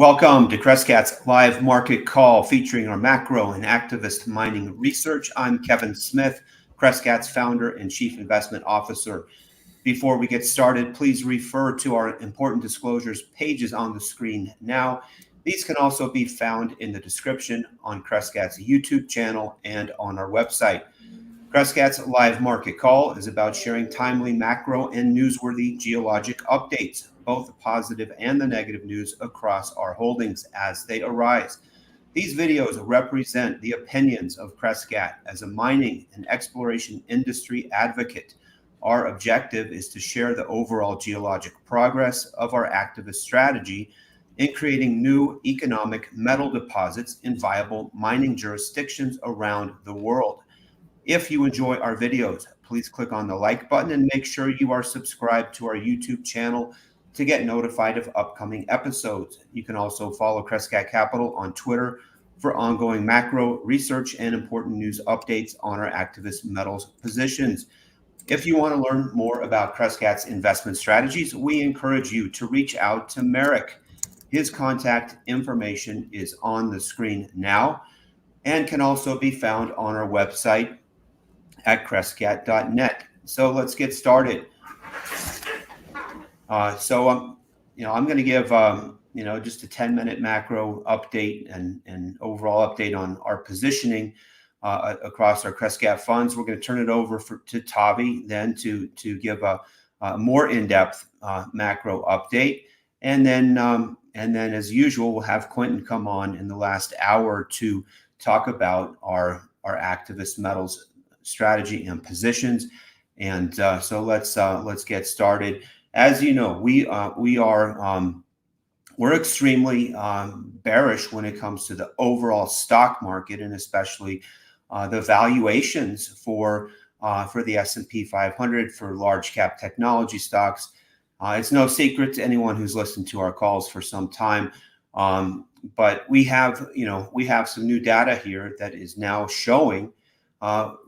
Welcome to Crescat's live market call featuring our macro and activist mining research. I'm Kevin Smith, Crescat's founder and chief investment officer. Before we get started, please refer to our important disclosures pages on the screen now. These can also be found in the description on Crescat's YouTube channel and on our website. Crescat's live market call is about sharing timely macro and newsworthy geologic updates, both the positive and the negative news across our holdings as they arise. These videos represent the opinions of Crescat as a mining and exploration industry advocate. Our objective is to share the overall geologic progress of our activist strategy in creating new economic metal deposits in viable mining jurisdictions around the world. If you enjoy our videos, please click on the like button and make sure you are subscribed to our YouTube channel to get notified of upcoming episodes. You can also follow Crescat Capital on Twitter for ongoing macro research and important news updates on our activist metals positions. If you want to learn more about Crescat's investment strategies, we encourage you to reach out to Merrick. His contact information is on the screen now and can also be found on our website at crescat.net. So let's get started. I'm going to give just a 10-minute macro update and overall update on our positioning across our Crescat funds. We're going to turn it over to Tavi then to give a more in-depth macro update, and then as usual we'll have Quinton come on in the last hour to talk about our activist metals strategy and positions. And so let's get started. As you know, we're extremely bearish when it comes to the overall stock market, and especially the valuations for the S&P 500 for large cap technology stocks. It's no secret to anyone who's listened to our calls for some time, but we have some new data here that is now showing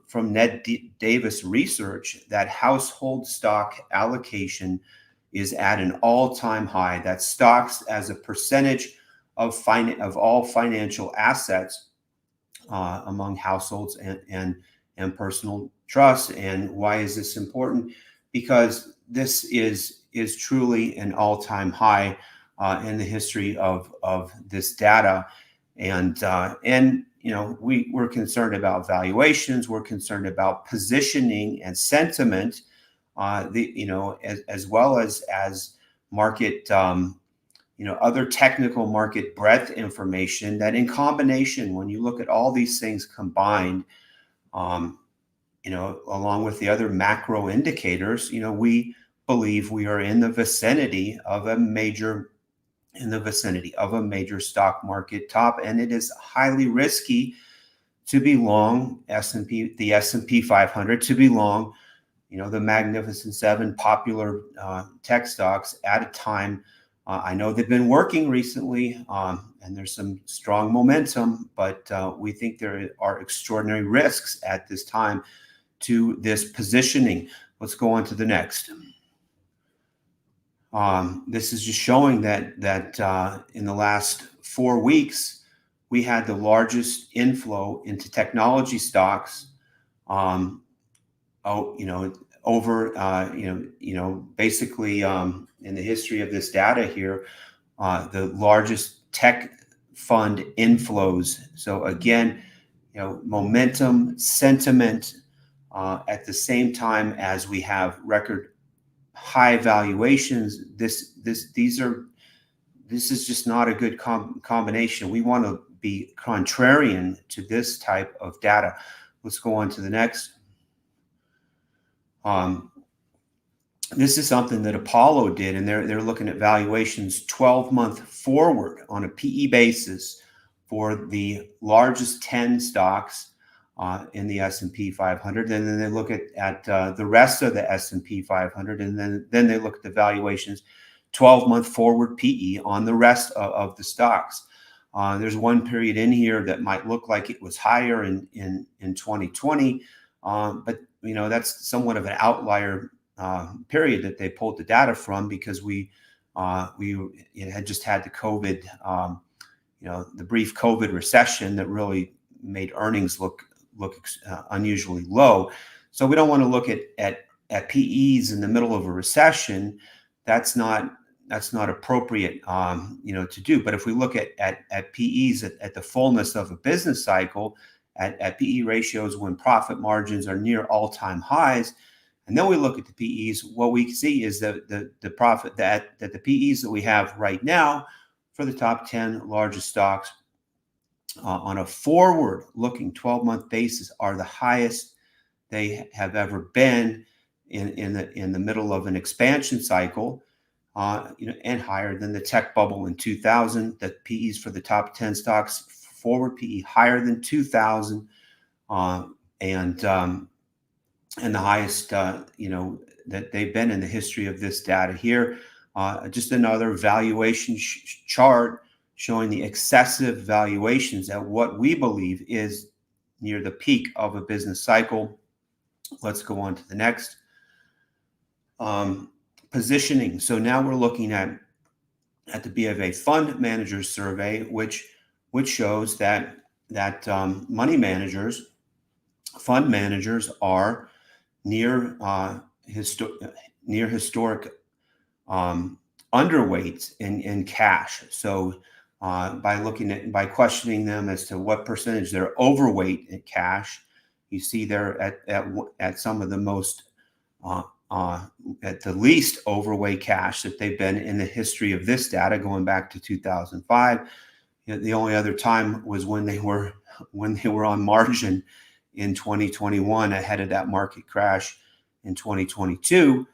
from Ned Davis research that household stock allocation is at an all-time high. That stocks as a percentage of all financial assets among households and personal trust. And why is this important? Because this is truly an all-time high in the history of this data, and we're concerned about valuations. We're concerned about positioning and sentiment, as well as market, other technical market breadth information that in combination, when you look at all these things combined, along with the other macro indicators, we believe we are in the vicinity of a major stock market top, and it is highly risky to be long the S&P 500, to be long, the Magnificent Seven, popular tech stocks at a time. I know they've been working recently, and there's some strong momentum, but we think there are extraordinary risks at this time to this positioning. Let's go on to the next. This is just showing that in the last 4 weeks, we had the largest inflow into technology stocks, basically in the history of this data here, the largest tech fund inflows. So again, momentum, sentiment, at the same time as we have record high valuations. This is just not a good combination. We want to be contrarian to this type of data. Let's go on to the next. This is something that Apollo did, and they're looking at valuations 12-month forward on a PE basis for the largest 10 stocks in the S&P 500, and then they look at the rest of the S&P 500, and then they look at the valuations 12-month forward PE on the rest of the stocks. There's one period in here that might look like it was higher in 2020, but that's somewhat of an outlier period that they pulled the data from, because we We had just had the COVID, the brief COVID recession that really made earnings look unusually low. So we don't want to look at PEs in the middle of a recession. That's not appropriate, to do. But if we look at PEs at the fullness of a business cycle, at PE ratios when profit margins are near all-time highs, and then we look at the PEs, what we see is the profit that the PEs that we have right now for the top 10 largest stocks on a forward-looking 12-month basis are the highest they have ever been in the middle of an expansion cycle, and higher than the tech bubble in 2000. The PEs for the top 10 stocks, forward PE higher than 2000, and the highest that they've been in the history of this data here. Just another valuation chart showing the excessive valuations at what we believe is near the peak of a business cycle. Let's go on to the next. Positioning. So now we're looking at the BofA Fund Managers Survey, which shows that money managers, fund managers, are near historic underweights in cash. So by questioning them as to what percentage they're overweight in cash, you see they're at some of the most at the least overweight cash that they've been in the history of this data, going back to 2005. The only other time was when they were on margin in 2021, ahead of that market crash in 2022,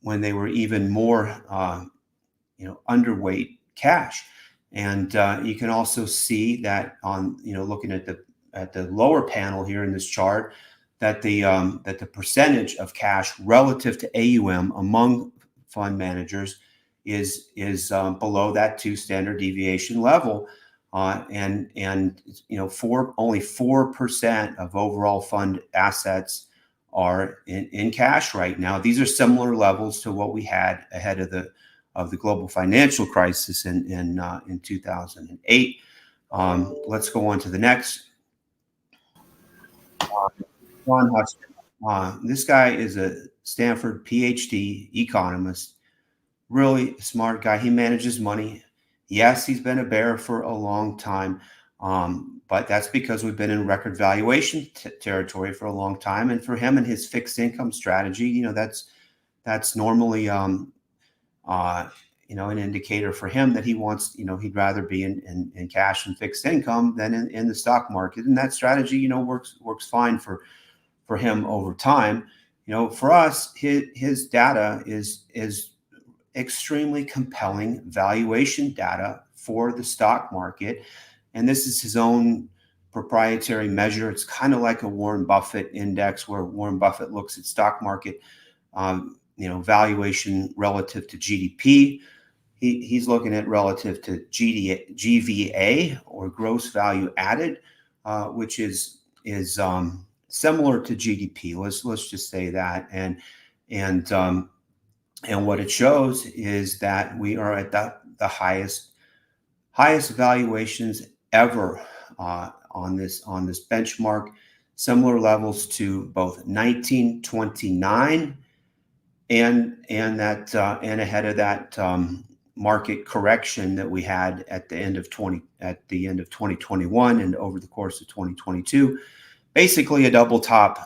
when they were even more underweight cash. And you can also see that on looking at the lower panel here in this chart, that the percentage of cash relative to AUM among fund managers is below that 2 standard deviation level, and only 4% of overall fund assets are in cash right now. These are similar levels to what we had ahead of the global financial crisis in 2008. Let's go on to the next. John Huston. This guy is a Stanford PhD economist, really smart guy. He manages money. Yes, he's been a bear for a long time, but that's because we've been in record valuation territory for a long time. And for him and his fixed income strategy, that's normally an indicator for him that he wants, he'd rather be in cash and fixed income than in the stock market. And that strategy, works fine for him over time. For us, his data is extremely compelling valuation data for the stock market. And this is his own proprietary measure. It's kind of like a Warren Buffett index, where Warren Buffett looks at stock market, valuation relative to GDP. He's looking at relative to GVA, or gross value added, which is similar to GDP. Let's just say that. And what it shows is that we are at the highest valuations ever on this benchmark, similar levels to both 1929 and ahead of that market correction that we had at the end of 2021 and over the course of 2022. Basically a double top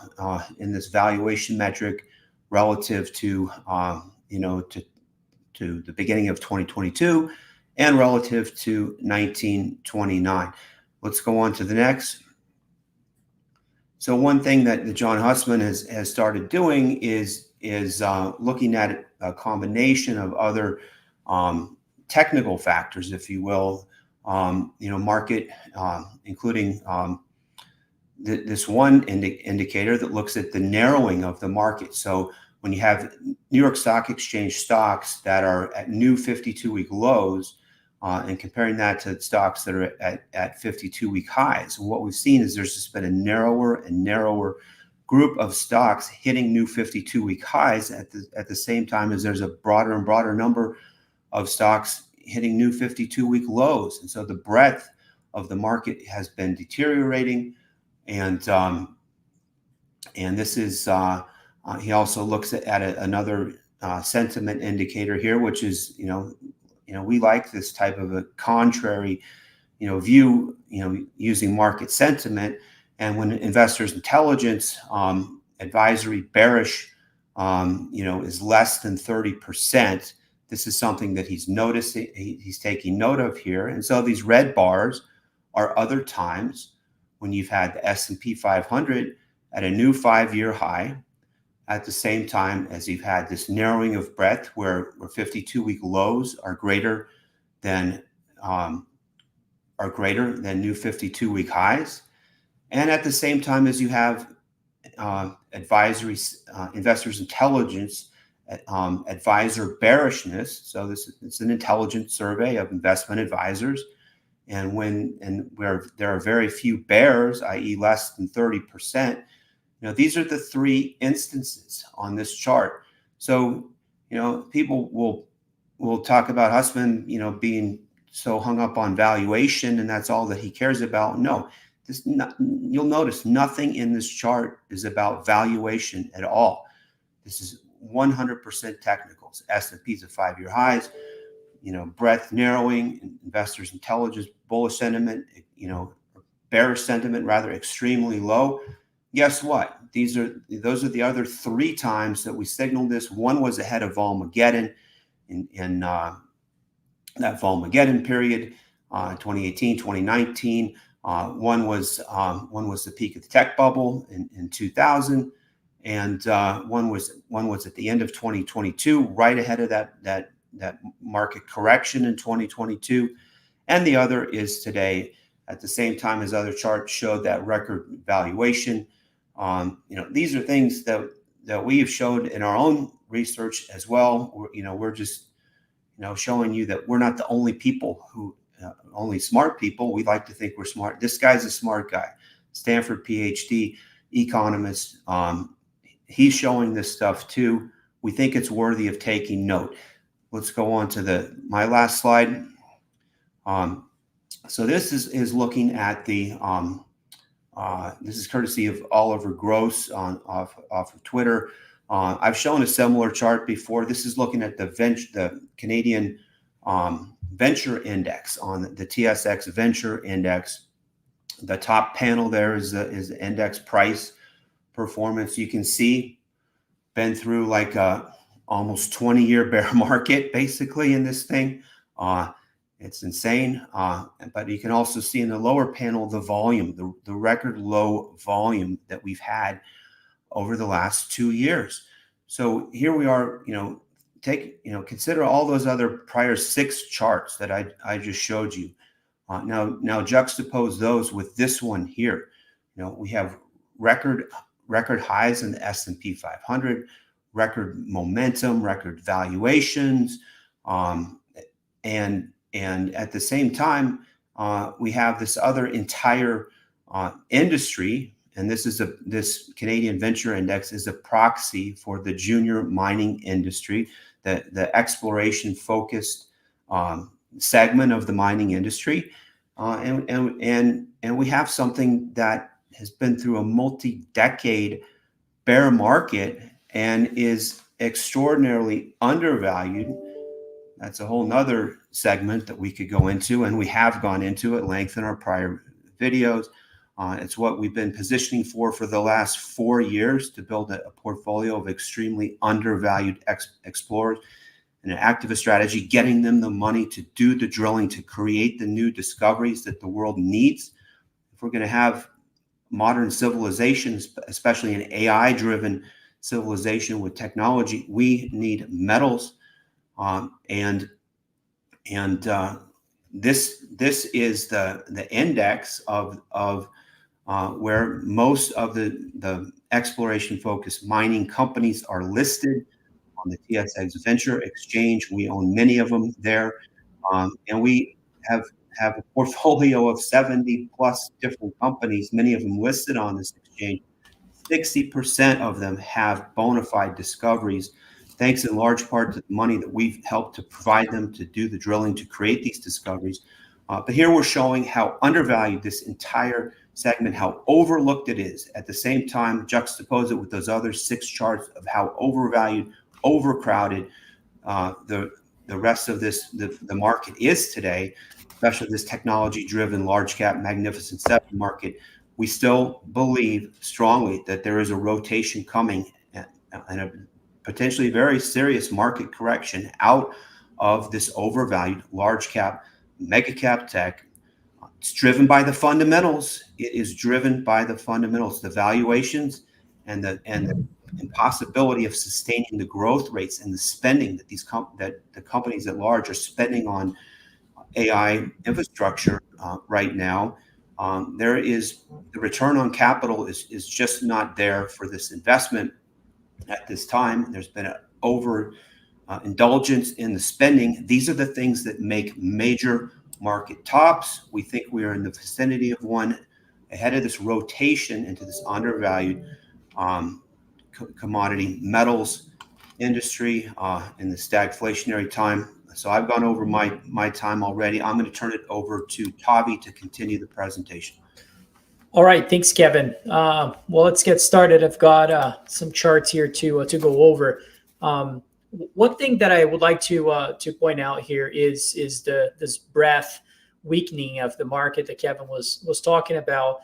in this valuation metric relative to the beginning of 2022 and relative to 1929. Let's go on to the next. So one thing that John Hussman has started doing is looking at a combination of other technical factors, if you will, market, including this one indicator that looks at the narrowing of the market. So when you have New York Stock Exchange stocks that are at new 52-week lows, and comparing that to stocks that are at 52-week highs, what we've seen is there's just been a narrower and narrower group of stocks hitting new 52-week highs at the same time as there's a broader and broader number of stocks hitting new 52-week lows. And so the breadth of the market has been deteriorating. And this is, he also looks at another sentiment indicator here, which is, we like this type of a contrary, view, using market sentiment. And when investors' intelligence, advisory bearish, is less than 30%, this is something that he's noticing, he's taking note of here. And so these red bars are other times when you've had the S&P 500 at a new 5-year high, at the same time as you've had this narrowing of breadth where 52-week lows are greater than new 52-week highs, and at the same time as you have advisory investors' intelligence, advisor bearishness. So it's an intelligent survey of investment advisors, and where there are very few bears, i.e., less than 30%. These are the three instances on this chart. So, people will talk about Hussman, being so hung up on valuation and that's all that he cares about. No, you'll notice nothing in this chart is about valuation at all. This is 100% technicals. S&P's at 5-year highs, breadth narrowing, investors' intelligence, bullish sentiment, bearish sentiment, rather extremely low. Guess what? Those are the other 3 times that we signaled this. One was ahead of Volmageddon in that Volmageddon period, 2018, 2019. One was the peak of the tech bubble in 2000, and one was at the end of 2022, right ahead of that market correction in 2022, and the other is today at the same time as other charts showed that record valuation. These are things that we have showed in our own research as well. We're just, showing you that we're not the only people only smart people. We like to think we're smart. This guy's a smart guy, Stanford PhD economist. He's showing this stuff too. We think it's worthy of taking note. Let's go on to my last slide. So this is looking at the this is courtesy of Oliver Gross off of Twitter. I've shown a similar chart before. This is looking at the Canadian Venture Index on the TSX Venture Index. The top panel there is the index price performance. You can see been through like a almost 20-year bear market basically in this thing. It's insane. But you can also see in the lower panel the volume, the record low volume that we've had over the last 2 years. So here we are, consider all those other prior 6 charts that I just showed you. Now juxtapose those with this one here. We have record highs in the S&P 500, record momentum, record valuations, and at the same time, we have this other entire industry, and this Canadian Venture Index is a proxy for the junior mining industry, the exploration focused segment of the mining industry, and we have something that has been through a multi-decade bear market and is extraordinarily undervalued. That's a whole nother segment that we could go into, and we have gone into at length in our prior videos. It's what we've been positioning for the last 4 years, to build a portfolio of extremely undervalued explorers and an activist strategy, getting them the money to do the drilling, to create the new discoveries that the world needs. If we're going to have modern civilizations, especially an AI-driven civilization with technology, we need metals. This is the index of where most of the exploration focused mining companies are listed on the TSX Venture Exchange. We own many of them there, and we have a portfolio of 70 plus different companies, many of them listed on this exchange. 60% of them have bona fide discoveries thanks in large part to the money that we've helped to provide them to do the drilling to create these discoveries. But here we're showing how undervalued this entire segment, how overlooked it is. At the same time, juxtapose it with those other 6 charts of how overvalued, overcrowded the rest of the market is today, especially this technology-driven large cap Magnificent Seven market. We still believe strongly that there is a rotation coming and a potentially very serious market correction out of this overvalued large cap, mega cap tech. It's driven by the fundamentals. It is driven by the fundamentals, the valuations, and the impossibility of sustaining the growth rates and the spending that that the companies at large are spending on AI infrastructure right now. There is the return on capital is just not there for this investment at this time. There's been an over indulgence in the spending. These are the things that make major market tops. We think we are in the vicinity of one ahead of this rotation into this undervalued commodity metals industry in the stagflationary time. So I've gone over my time already. I'm going to turn it over to Tavi to continue the presentation. All right, thanks, Kevin. Well, let's get started. I've got some charts here to go over. One thing that I would like to point out here is this breadth weakening of the market that Kevin was talking about.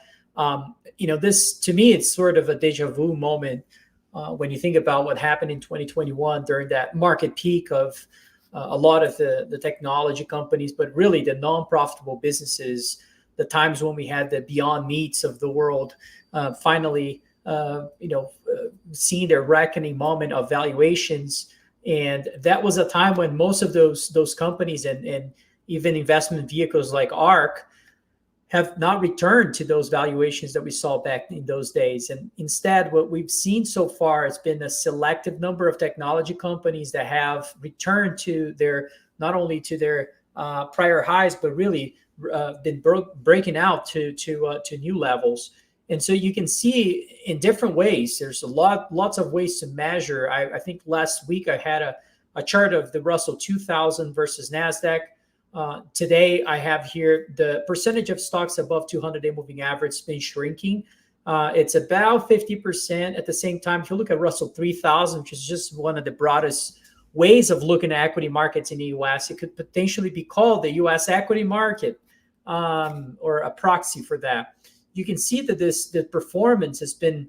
This, to me, it's sort of a deja vu moment when you think about what happened in 2021 during that market peak of a lot of the technology companies, but really the non-profitable businesses, the times when we had the Beyond Meats of the world finally seeing their reckoning moment of valuations. And that was a time when most of those companies and even investment vehicles like ARK have not returned to those valuations that we saw back in those days. And instead, what we've seen so far has been a selective number of technology companies that have returned to not only to their prior highs, but really been breaking out to new levels. And so you can see in different ways, there's lots of ways to measure. I think last week I had a chart of the Russell 2000 versus NASDAQ. Today I have here the percentage of stocks above 200-day moving average has been shrinking. It's about 50%. At the same time, if you look at Russell 3000, which is just one of the broadest ways of looking at equity markets in the U.S., it could potentially be called the U.S. equity market or a proxy for that. You can see that the performance has been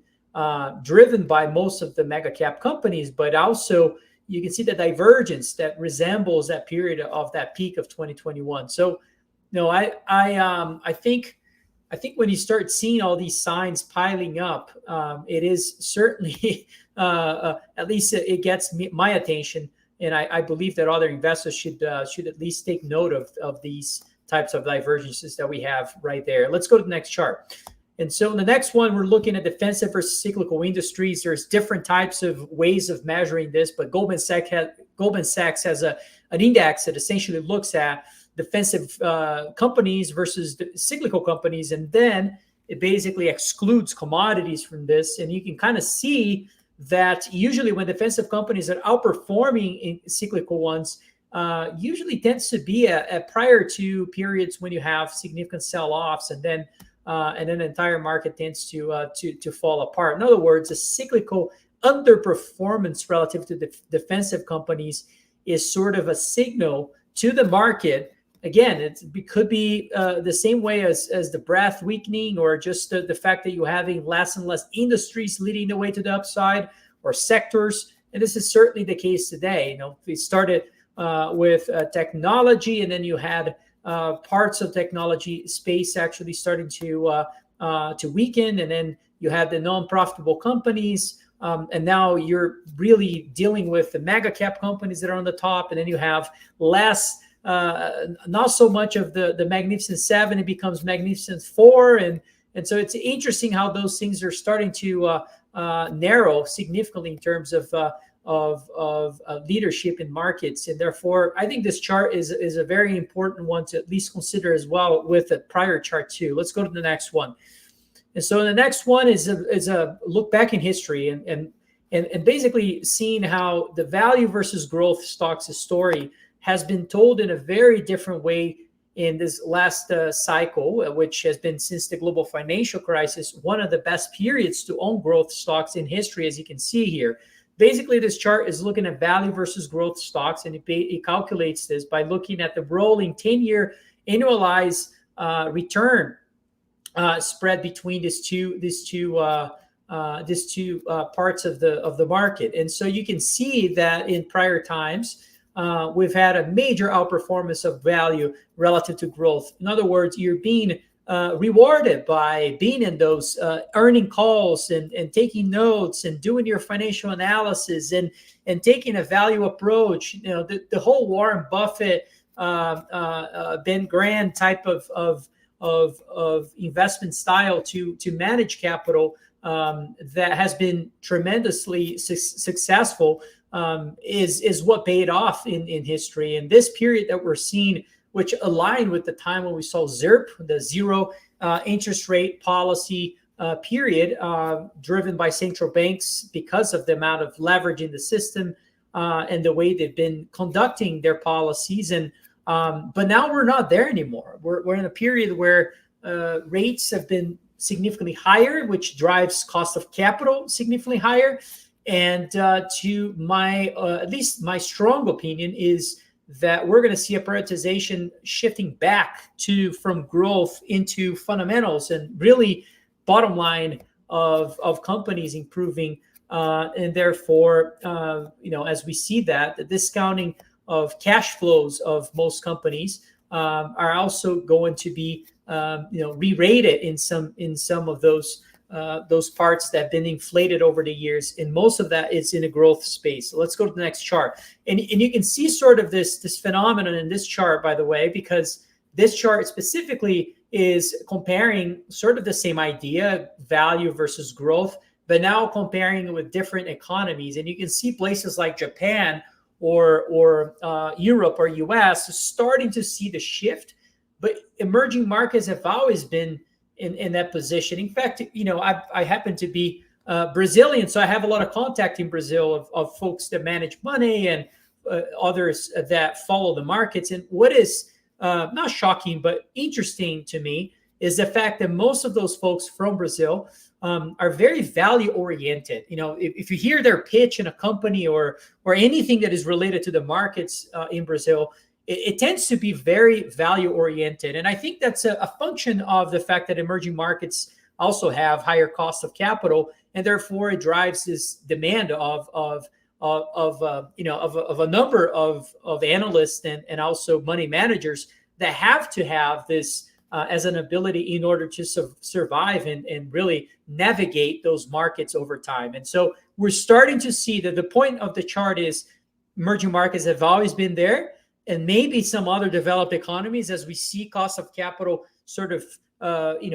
driven by most of the mega cap companies, but also you can see the divergence that resembles that period of that peak of 2021. So, I think when you start seeing all these signs piling up, it is certainly at least it gets my attention, and I believe that other investors should at least take note of these types of divergences that we have right there. Let's go to the next chart. And so in the next one, we're looking at defensive versus cyclical industries. There's different types of ways of measuring this, but Goldman Sachs has an index that essentially looks at defensive companies versus the cyclical companies, and then it basically excludes commodities from this. And you can kind of see that usually when defensive companies are outperforming in cyclical ones, usually tends to be prior to periods when you have significant sell-offs, and then the entire market tends to fall apart. In other words, a cyclical underperformance relative to the defensive companies is sort of a signal to the market. Again, it could be the same way as the breadth weakening, or just the fact that you're having less and less industries leading the way to the upside, or sectors. And this is certainly the case today. We started with technology, and then you had parts of technology space actually starting to weaken, and then you had the non-profitable companies, and now you're really dealing with the mega cap companies that are on the top, and then you have less, not so much of the Magnificent Seven. It becomes Magnificent Four, and so it's interesting how those things are starting to narrow significantly in terms of leadership in markets. And therefore, I think this chart is a very important one to at least consider as well with the prior chart too. Let's go to the next one. And so the next one is a look back in history. And and basically seeing how the value versus growth stocks story has been told in a very different way in this last cycle, which has been since the global financial crisis, one of the best periods to own growth stocks in history, as you can see here. Basically, this chart is looking at value versus growth stocks, and it calculates this by looking at the rolling 10-year annualized return spread between these two parts of the market. And so you can see that in prior times, we've had a major outperformance of value relative to growth. In other words, you're being rewarded by being in those earning calls and taking notes and doing your financial analysis and taking a value approach. You know, the whole Warren Buffett, Ben Graham type of investment style to manage capital that has been tremendously successful is what paid off in history. And this period that we're seeing, which aligned with the time when we saw ZIRP, the zero interest rate policy period, driven by central banks because of the amount of leverage in the system and the way they've been conducting their policies. And but now we're not there anymore. We're in a period where rates have been significantly higher, which drives cost of capital significantly higher. And to my, at least my strong opinion is that we're going to see a prioritization shifting back from growth into fundamentals and really bottom line of companies improving. And therefore, as we see that, the discounting of cash flows of most companies are also going to be re-rated in some of those parts that have been inflated over the years, and most of that is in a growth space. So let's go to the next chart, and you can see sort of this phenomenon in this chart, by the way, because this chart specifically is comparing sort of the same idea, value versus growth, but now comparing it with different economies. And you can see places like Japan or Europe or US starting to see the shift, but emerging markets have always been in that position. In fact, I happen to be Brazilian, so I have a lot of contact in Brazil of folks that manage money and others that follow the markets. And what is not shocking, but interesting to me is the fact that most of those folks from Brazil are very value oriented. If you hear their pitch in a company or anything that is related to the markets in Brazil, it tends to be very value oriented. And I think that's a function of the fact that emerging markets also have higher cost of capital, and therefore it drives this demand of a number of analysts and also money managers that have to have this as an ability in order to survive and really navigate those markets over time. And so we're starting to see that the point of the chart is emerging markets have always been there, and maybe some other developed economies, as we see cost of capital sort of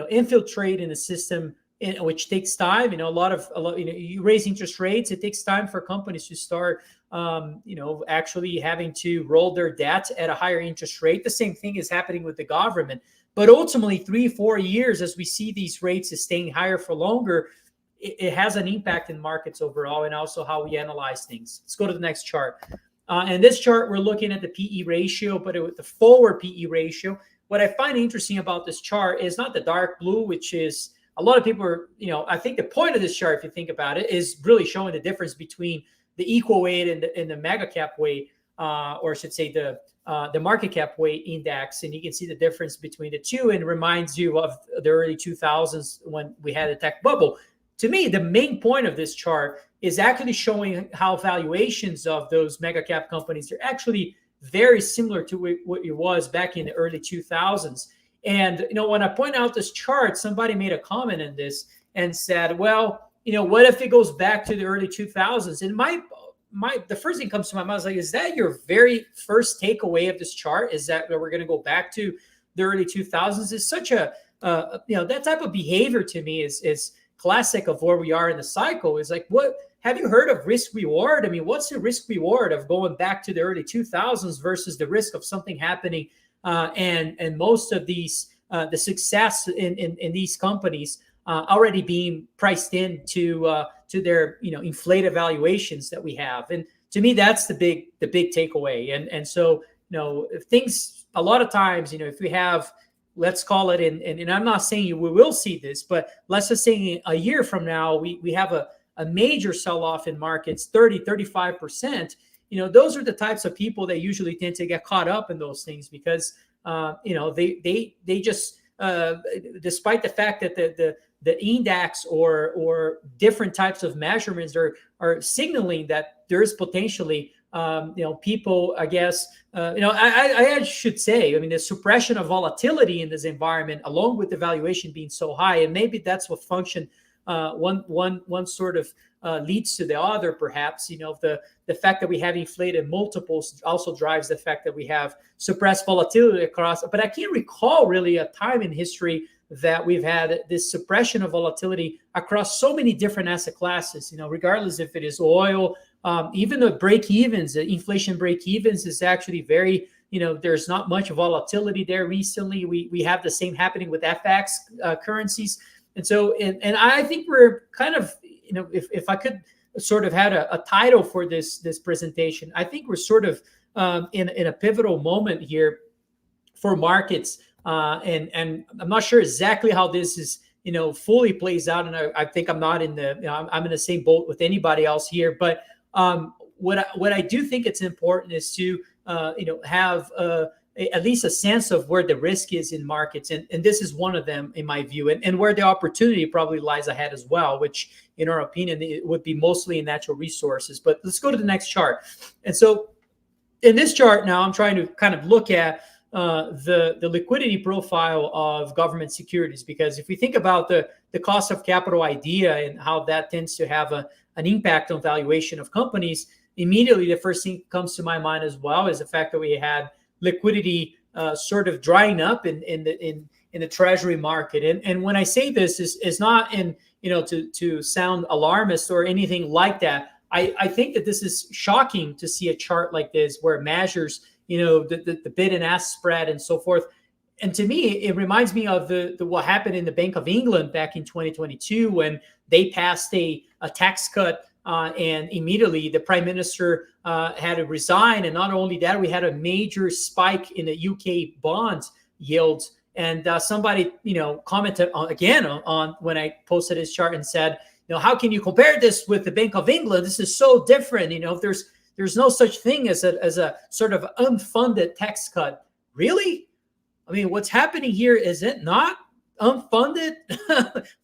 infiltrate in the system, which takes time. You raise interest rates, it takes time for companies to start actually having to roll their debt at a higher interest rate. The same thing is happening with the government. But ultimately, 3-4 years, as we see these rates staying higher for longer, it has an impact in markets overall and also how we analyze things. Let's go to the next chart. And this chart, we're looking at the PE ratio, but with the forward PE ratio. What I find interesting about this chart is not the dark blue, which is a lot of people are, I think the point of this chart, if you think about it, is really showing the difference between the equal weight and the mega cap weight, or I should say the market cap weight index. And you can see the difference between the two, and reminds you of the early 2000s when we had a tech bubble. To me, the main point of this chart is actually showing how valuations of those mega cap companies are actually very similar to what it was back in the early 2000s. And, when I point out this chart, somebody made a comment in this and said, well, what if it goes back to the early 2000s? And the first thing comes to my mind is like, is that your very first takeaway of this chart? Is that we're going to go back to the early 2000s? Is such a, that type of behavior to me is classic of where we are in the cycle. Is like, what have you heard of risk reward? I mean, what's the risk reward of going back to the early 2000s versus the risk of something happening? And most of these, the success in these companies already being priced into to their inflated valuations that we have. And to me, that's the big takeaway. And so if things, a lot of times, if we have, let's call it, and I'm not saying we will see this, but let's just say a year from now, we have a major sell-off in markets, 35%. Those are the types of people that usually tend to get caught up in those things because they just despite the fact that the index or different types of measurements are signaling that there is potentially people, I guess, I should say, I mean, the suppression of volatility in this environment, along with the valuation being so high, and maybe that's what function one sort of leads to the other, perhaps. The fact that we have inflated multiples also drives the fact that we have suppressed volatility across. But I can't recall really a time in history that we've had this suppression of volatility across so many different asset classes. Regardless if it is oil, even the break-evens, the inflation break-evens is actually very. There's not much volatility there recently. We have the same happening with FX currencies. And so, and I think we're kind of, if I could sort of had a title for this presentation, I think we're sort of in a pivotal moment here for markets. And I'm not sure exactly how this is, fully plays out. And I think I'm not in I'm in the same boat with anybody else here. But what I do think it's important is to, have at least a sense of where the risk is in markets. And this is one of them, in my view, and where the opportunity probably lies ahead as well, which in our opinion, it would be mostly in natural resources. But let's go to the next chart. And so in this chart now, I'm trying to kind of look at the liquidity profile of government securities, because if we think about the cost of capital idea and how that tends to have an impact on valuation of companies, immediately the first thing that comes to my mind as well is the fact that we had liquidity sort of drying up in the treasury market. And when I say this is not in to sound alarmist or anything like that. I think that this is shocking to see a chart like this where it measures the bid and ask spread and so forth. And to me, it reminds me of the what happened in the Bank of England back in 2022 when they passed a tax cut. And immediately the prime minister had to resign. And not only that, we had a major spike in the UK bonds yields. And somebody, commented on when I posted this chart and said, how can you compare this with the Bank of England? This is so different. There's no such thing as a sort of unfunded tax cut. Really? I mean, what's happening here, is it not unfunded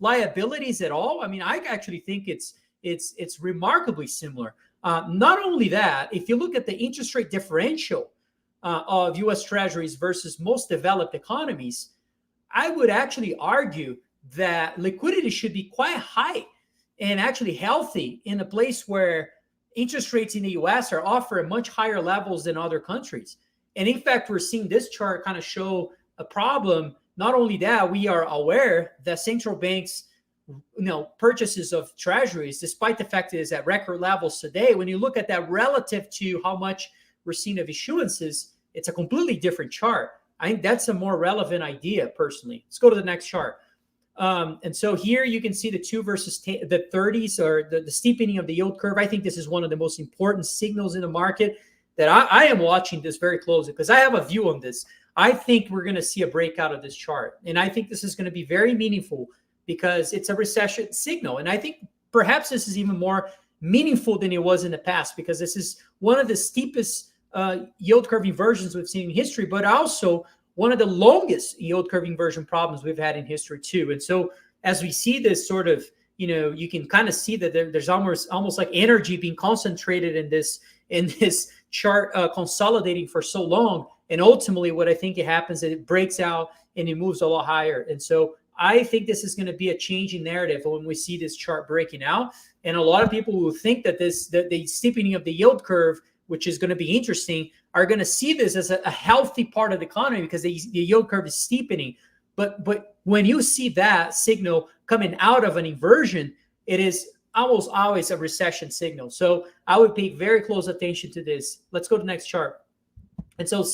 liabilities at all? I mean, I actually think it's remarkably similar. Not only that, if you look at the interest rate differential of U.S. Treasuries versus most developed economies, I would actually argue that liquidity should be quite high and actually healthy in a place where interest rates in the U.S. are offered at much higher levels than other countries. And in fact, we're seeing this chart kind of show a problem. Not only that, we are aware that central banks purchases of treasuries, despite the fact that it's at record levels today, when you look at that relative to how much we're seeing of issuances, it's a completely different chart. I think that's a more relevant idea, personally. Let's go to the next chart. And so here you can see the 2 versus the 30s, or the steepening of the yield curve. I think this is one of the most important signals in the market that I am watching this very closely, because I have a view on this. I think we're going to see a breakout of this chart. And I think this is going to be very meaningful because it's a recession signal. And I think perhaps this is even more meaningful than it was in the past, because this is one of the steepest yield curve inversions we've seen in history, but also one of the longest yield curve inversion problems we've had in history too. And so as we see this sort of, you can kind of see that there's almost like energy being concentrated in this chart consolidating for so long. And ultimately what I think it happens is it breaks out and it moves a lot higher. And so I think this is going to be a changing narrative when we see this chart breaking out. And a lot of people who think that the steepening of the yield curve, which is going to be interesting, are going to see this as a healthy part of the economy because the yield curve is steepening. But when you see that signal coming out of an inversion, it is almost always a recession signal. So I would pay very close attention to this. Let's go to the next chart. And so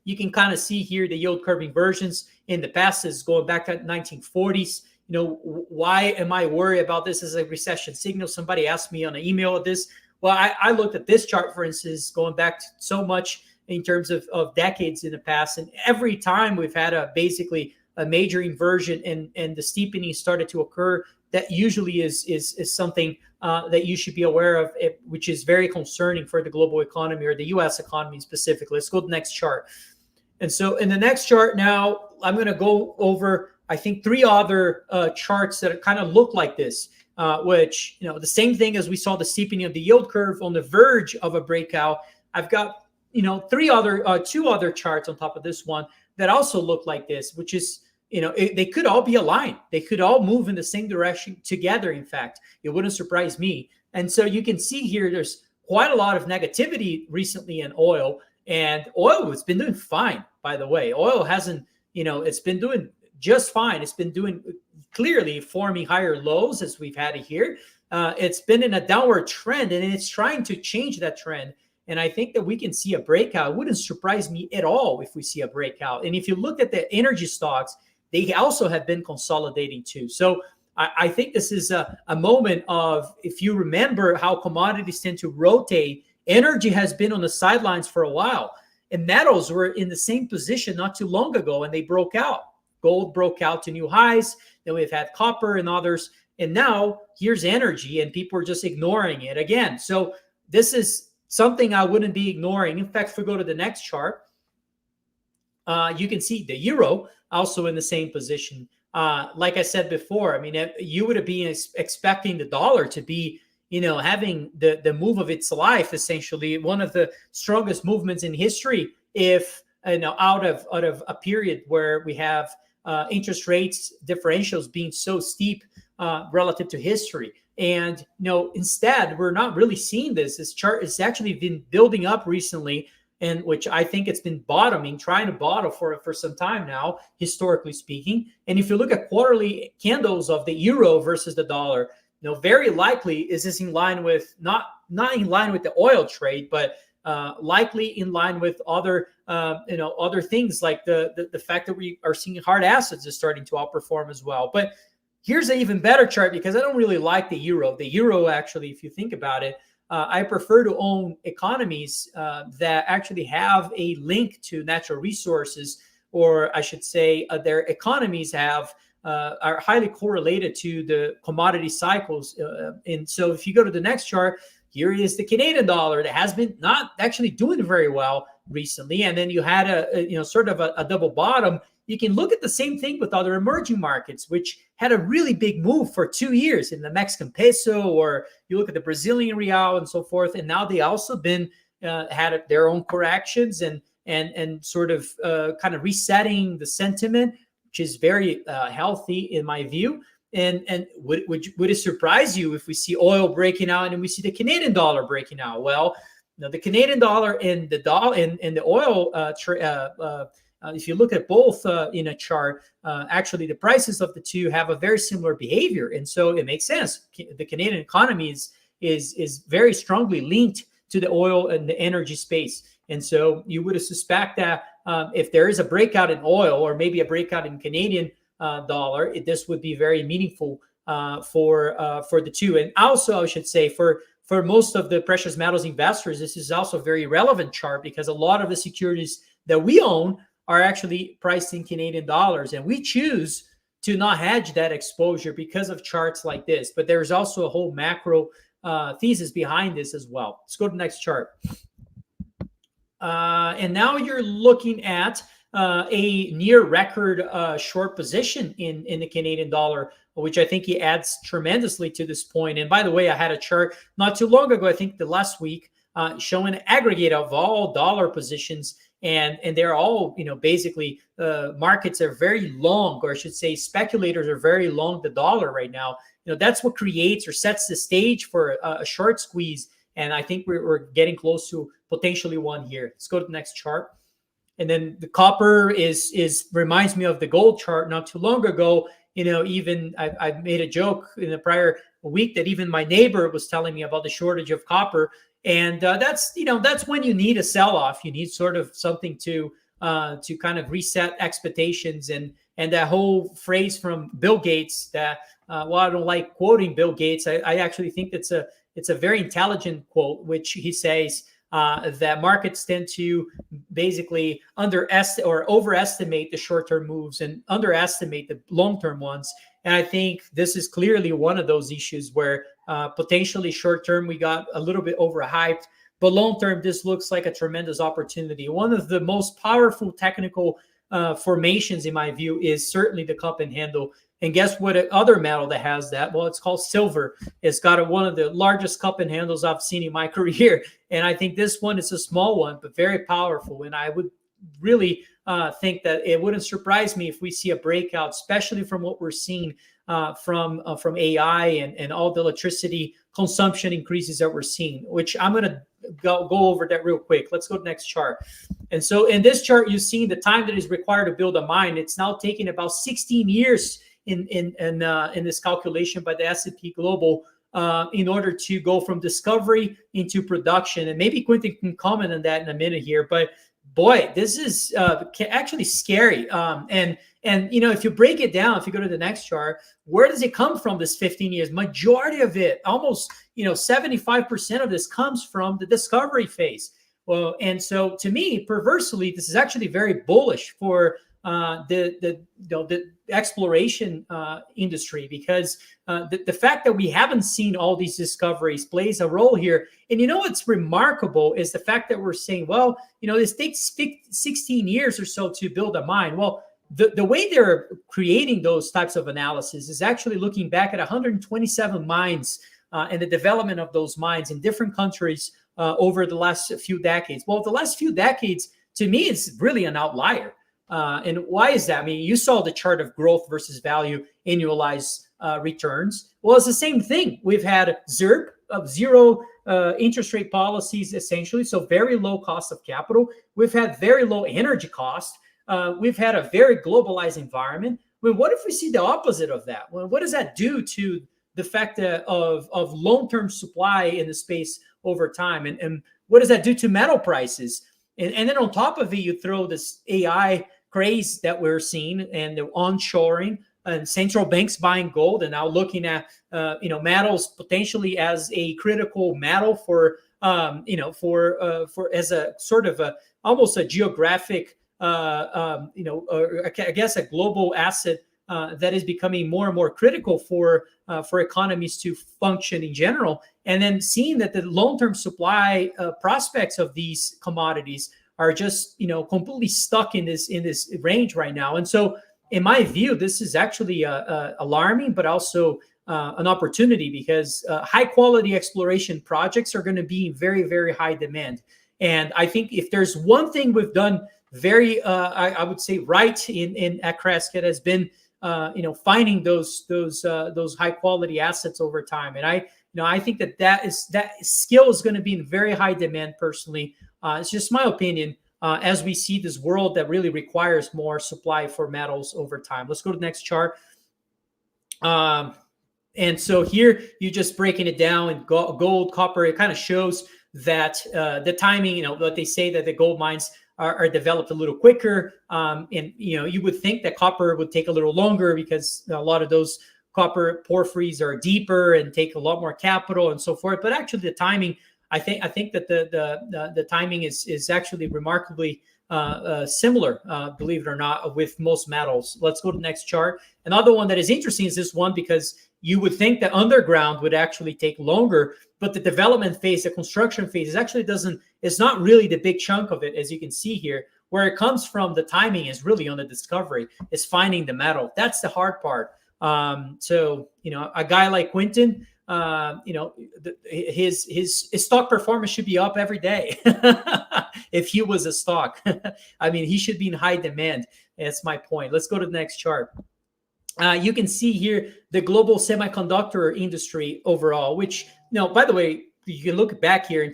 you can kind of see here the yield curve inversions in the past is going back to the 1940s. why am I worried about this as a recession signal? Somebody asked me on an email of this. Well, I looked at this chart, for instance, going back so much in terms of decades in the past. And every time we've had basically a major inversion and the steepening started to occur, that usually is something that you should be aware of, which is very concerning for the global economy or the U.S. economy specifically. Let's go to the next chart. And so in the next chart now, I'm going to go over, I think, 3 other charts that kind of look like this, which, the same thing as we saw the steepening of the yield curve on the verge of a breakout. I've got, 2 other charts on top of this one that also look like this, which is, they could all be aligned. They could all move in the same direction together. In fact, it wouldn't surprise me. And so you can see here, there's quite a lot of negativity recently in oil, and oil has been doing fine, by the way. Oil hasn't, it's been doing just fine. It's been doing clearly forming higher lows as we've had it here. It's been in a downward trend, and it's trying to change that trend. And I think that we can see a breakout. It wouldn't surprise me at all if we see a breakout. And if you look at the energy stocks, they also have been consolidating too. So I think this is a moment of, if you remember how commodities tend to rotate, energy has been on the sidelines for a while. And metals were in the same position not too long ago, and they broke out. Gold broke out to new highs. Then we've had copper and others. And now here's energy, and people are just ignoring it again. So this is something I wouldn't be ignoring. In fact, if we go to the next chart, you can see the euro also in the same position. Like I said before, I mean, you would have been expecting the dollar to be, having the move of its life, essentially one of the strongest movements in history, if out of a period where we have interest rates differentials being so steep relative to history. And instead, we're not really seeing this. This chart has actually been building up recently, and which I think it's been trying to bottom for some time now, historically speaking. And if you look at quarterly candles of the euro versus the dollar, very likely is this in line with not in line with the oil trade, but likely in line with other other things, like the fact that we are seeing hard assets is starting to outperform as well. But here's an even better chart, because I don't really like the euro. The euro, actually, if you think about it, I prefer to own economies that actually have a link to natural resources, or I should say their economies are highly correlated to the commodity cycles. And so if you go to the next chart, here is the Canadian dollar that has been not actually doing very well recently. And then you had a sort of a double bottom. You can look at the same thing with other emerging markets, which had a really big move for 2 years in the Mexican peso, or you look at the Brazilian real and so forth. And now they also been had their own corrections and sort of kind of resetting the sentiment, which is very healthy in my view. And would it surprise you if we see oil breaking out and we see the Canadian dollar breaking out? Well, the Canadian dollar and the oil if you look at both in a chart, actually the prices of the two have a very similar behavior, and so it makes sense. The Canadian economy is very strongly linked to the oil and the energy space, and so you would suspect that if there is a breakout in oil, or maybe a breakout in Canadian dollar, this would be very meaningful for the two. And also, I should say, for most of the precious metals investors, this is also a very relevant chart, because a lot of the securities that we own are actually priced in Canadian dollars. And we choose to not hedge that exposure because of charts like this. But there's also a whole macro thesis behind this as well. Let's go to the next chart. And now you're looking at a near record short position in the Canadian dollar, which I think adds tremendously to this point. And by the way, I had a chart not too long ago, I think the last week, showing an aggregate of all dollar positions. And they're all, basically markets are very long, or I should say speculators are very long the dollar right now. That's what creates or sets the stage for a short squeeze. And I think we're getting close to potentially one here. Let's go to the next chart. And then the copper reminds me of the gold chart not too long ago. Even I made a joke in the prior week that even my neighbor was telling me about the shortage of copper. And that's when you need a sell-off. You need sort of something to kind of reset expectations And that whole phrase from Bill Gates that, well, I don't like quoting Bill Gates. I actually think it's a very intelligent quote, which he says that markets tend to basically underestimate or overestimate the short-term moves and underestimate the long-term ones. And I think this is clearly one of those issues where potentially short-term we got a little bit overhyped, but long-term this looks like a tremendous opportunity. One of the most powerful technical formations, in my view, is certainly the cup and handle. And guess what other metal that has that? Well, it's called silver. It's got one of the largest cup and handles I've seen in my career. And I think this one is a small one, but very powerful. And I would really think that it wouldn't surprise me if we see a breakout, especially from what we're seeing from AI and all the electricity consumption increases that we're seeing, which I'm going to go over that real quick. Let's go to the next chart. And so in this chart, you've seen the time that is required to build a mine. It's now taking about 16 years in this calculation by the S&P Global in order to go from discovery into production. And maybe Quinton can comment on that in a minute here. But boy, this is actually scary. And if you break it down, if you go to the next chart, where does it come from? This 15 years, majority of it, almost 75% of this comes from the discovery phase. Well, and so to me, perversely, this is actually very bullish for the exploration industry, because the fact that we haven't seen all these discoveries plays a role here. And what's remarkable is the fact that we're saying, well, this takes 16 years or so to build a mine. Well, the way they're creating those types of analysis is actually looking back at 127 mines and the development of those mines in different countries over the last few decades. Well, the last few decades, to me, is really an outlier. And why is that? I mean, you saw the chart of growth versus value annualized returns. Well, it's the same thing. We've had ZIRP of zero interest rate policies, essentially, so very low cost of capital. We've had very low energy cost. We've had a very globalized environment. I mean, what if we see the opposite of that? Well, what does that do to the fact of long-term supply in the space over time? And what does that do to metal prices? And then on top of it, you throw this AI craze that we're seeing and the onshoring and central banks buying gold and now looking at metals potentially as a critical metal for as a sort of almost a geographic I guess a global asset that is becoming more and more critical for economies to function in general. And then seeing that the long-term supply prospects of these commodities are just completely stuck in this range right now. And so, in my view, this is actually alarming, but also an opportunity, because high-quality exploration projects are going to be in very, very high demand. And I think if there's one thing we've done very, I would say, right at Crescat has been finding those high-quality assets over time. And I think that skill is going to be in very high demand. Personally, it's just my opinion. As we see this world that really requires more supply for metals over time. Let's go to the next chart. And so here you're just breaking it down in gold, copper. It kind of shows that the timing. What they say that the gold mines are developed a little quicker, and you would think that copper would take a little longer because a lot of those copper porphyries are deeper and take a lot more capital and so forth. But actually, the timing, I think that the timing is actually remarkably similar, believe it or not, with most metals. Let's go to the next chart. Another one that is interesting is this one, because you would think that underground would actually take longer, but the development phase, the construction phase, it's not really the big chunk of it, as you can see here. Where it comes from, the timing is really on the discovery, is finding the metal. That's the hard part. So, a guy like Quinton, his stock performance should be up every day. If he was a stock, I mean, he should be in high demand. That's my point. Let's go to the next chart. You can see here the global semiconductor industry overall, which, by the way, you can look back here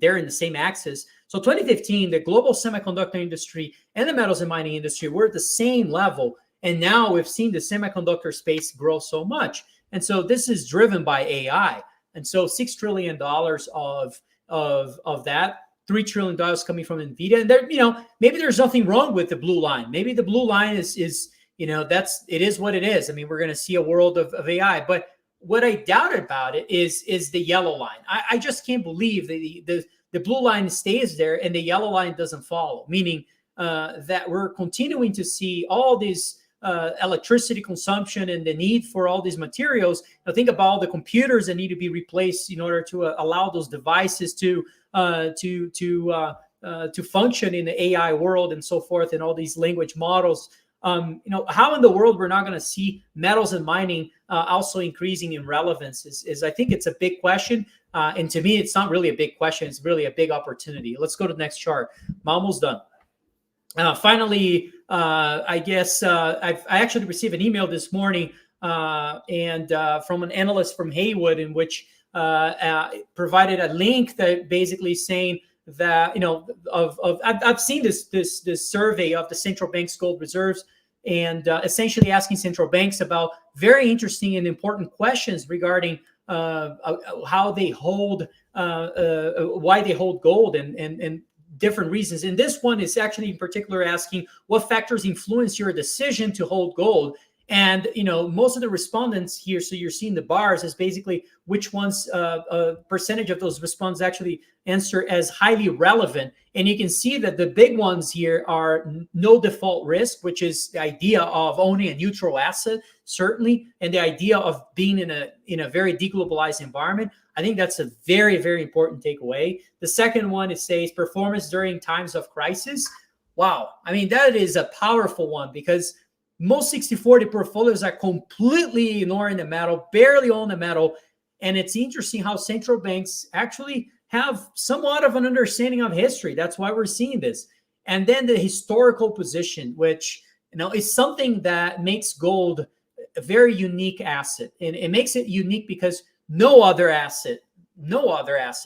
they're in the same axis. So 2015, the global semiconductor industry and the metals and mining industry were at the same level. And now we've seen the semiconductor space grow so much. And so this is driven by AI. And so $6 trillion of that, $3 trillion coming from NVIDIA. And there, maybe there's nothing wrong with the blue line. Maybe the blue line is it is what it is. I mean, we're going to see a world of AI, but what I doubt about it is the yellow line. I just can't believe the blue line stays there and the yellow line doesn't follow, meaning that we're continuing to see all these electricity consumption and the need for all these materials. Now think about all the computers that need to be replaced in order to allow those devices to function in the AI world and so forth, and all these language models. How in the world we're not going to see metals and mining also increasing in relevance is I think it's a big question. And to me, it's not really a big question. It's really a big opportunity. Let's go to the next chart. I'm almost done. Finally, I guess I actually received an email this morning and from an analyst from Haywood, in which provided a link that basically saying that I've seen this survey of the central bank's gold reserves, and essentially asking central banks about very interesting and important questions regarding how they hold, why they hold gold, and different reasons. And this one is actually in particular asking what factors influence your decision to hold gold. And most of the respondents here, so you're seeing the bars, is basically which ones percentage of those respondents actually answer as highly relevant. And you can see that the big ones here are no default risk, which is the idea of owning a neutral asset, certainly, and the idea of being in a very deglobalized environment. I think that's a very, very important takeaway. The second one is says performance during times of crisis. Wow, I mean, that is a powerful one, because most 60-40 portfolios are completely ignoring the metal, barely own the metal. And it's interesting how central banks actually have somewhat of an understanding of history. That's why we're seeing this. And then the historical position, which is something that makes gold a very unique asset. And it makes it unique because no other asset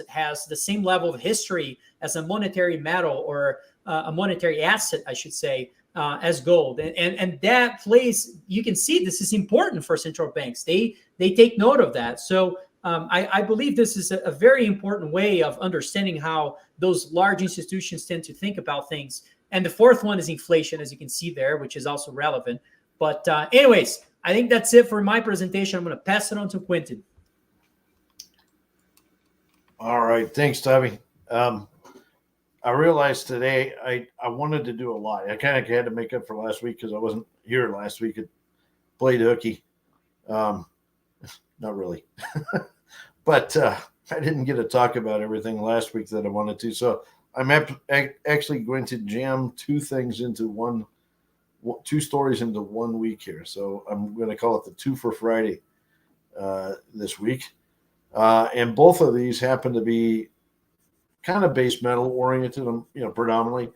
has the same level of history as a monetary metal, or a monetary asset, I should say, as gold. And that plays, you can see this is important for central banks. They take note of that. So I believe this is a very important way of understanding how those large institutions tend to think about things. And the fourth one is inflation, as you can see there, which is also relevant. But anyways, I think that's it for my presentation. I'm going to pass it on to Quinton. All right. Thanks, Tavi. I realized today I wanted to do a lot. I kind of had to make up for last week because I wasn't here last week. It played hooky. Not really. But I didn't get to talk about everything last week that I wanted to. So I'm actually going to jam two stories into 1 week here. So I'm going to call it the 2 for Friday this week. And both of these happen to be kind of base metal oriented, predominantly,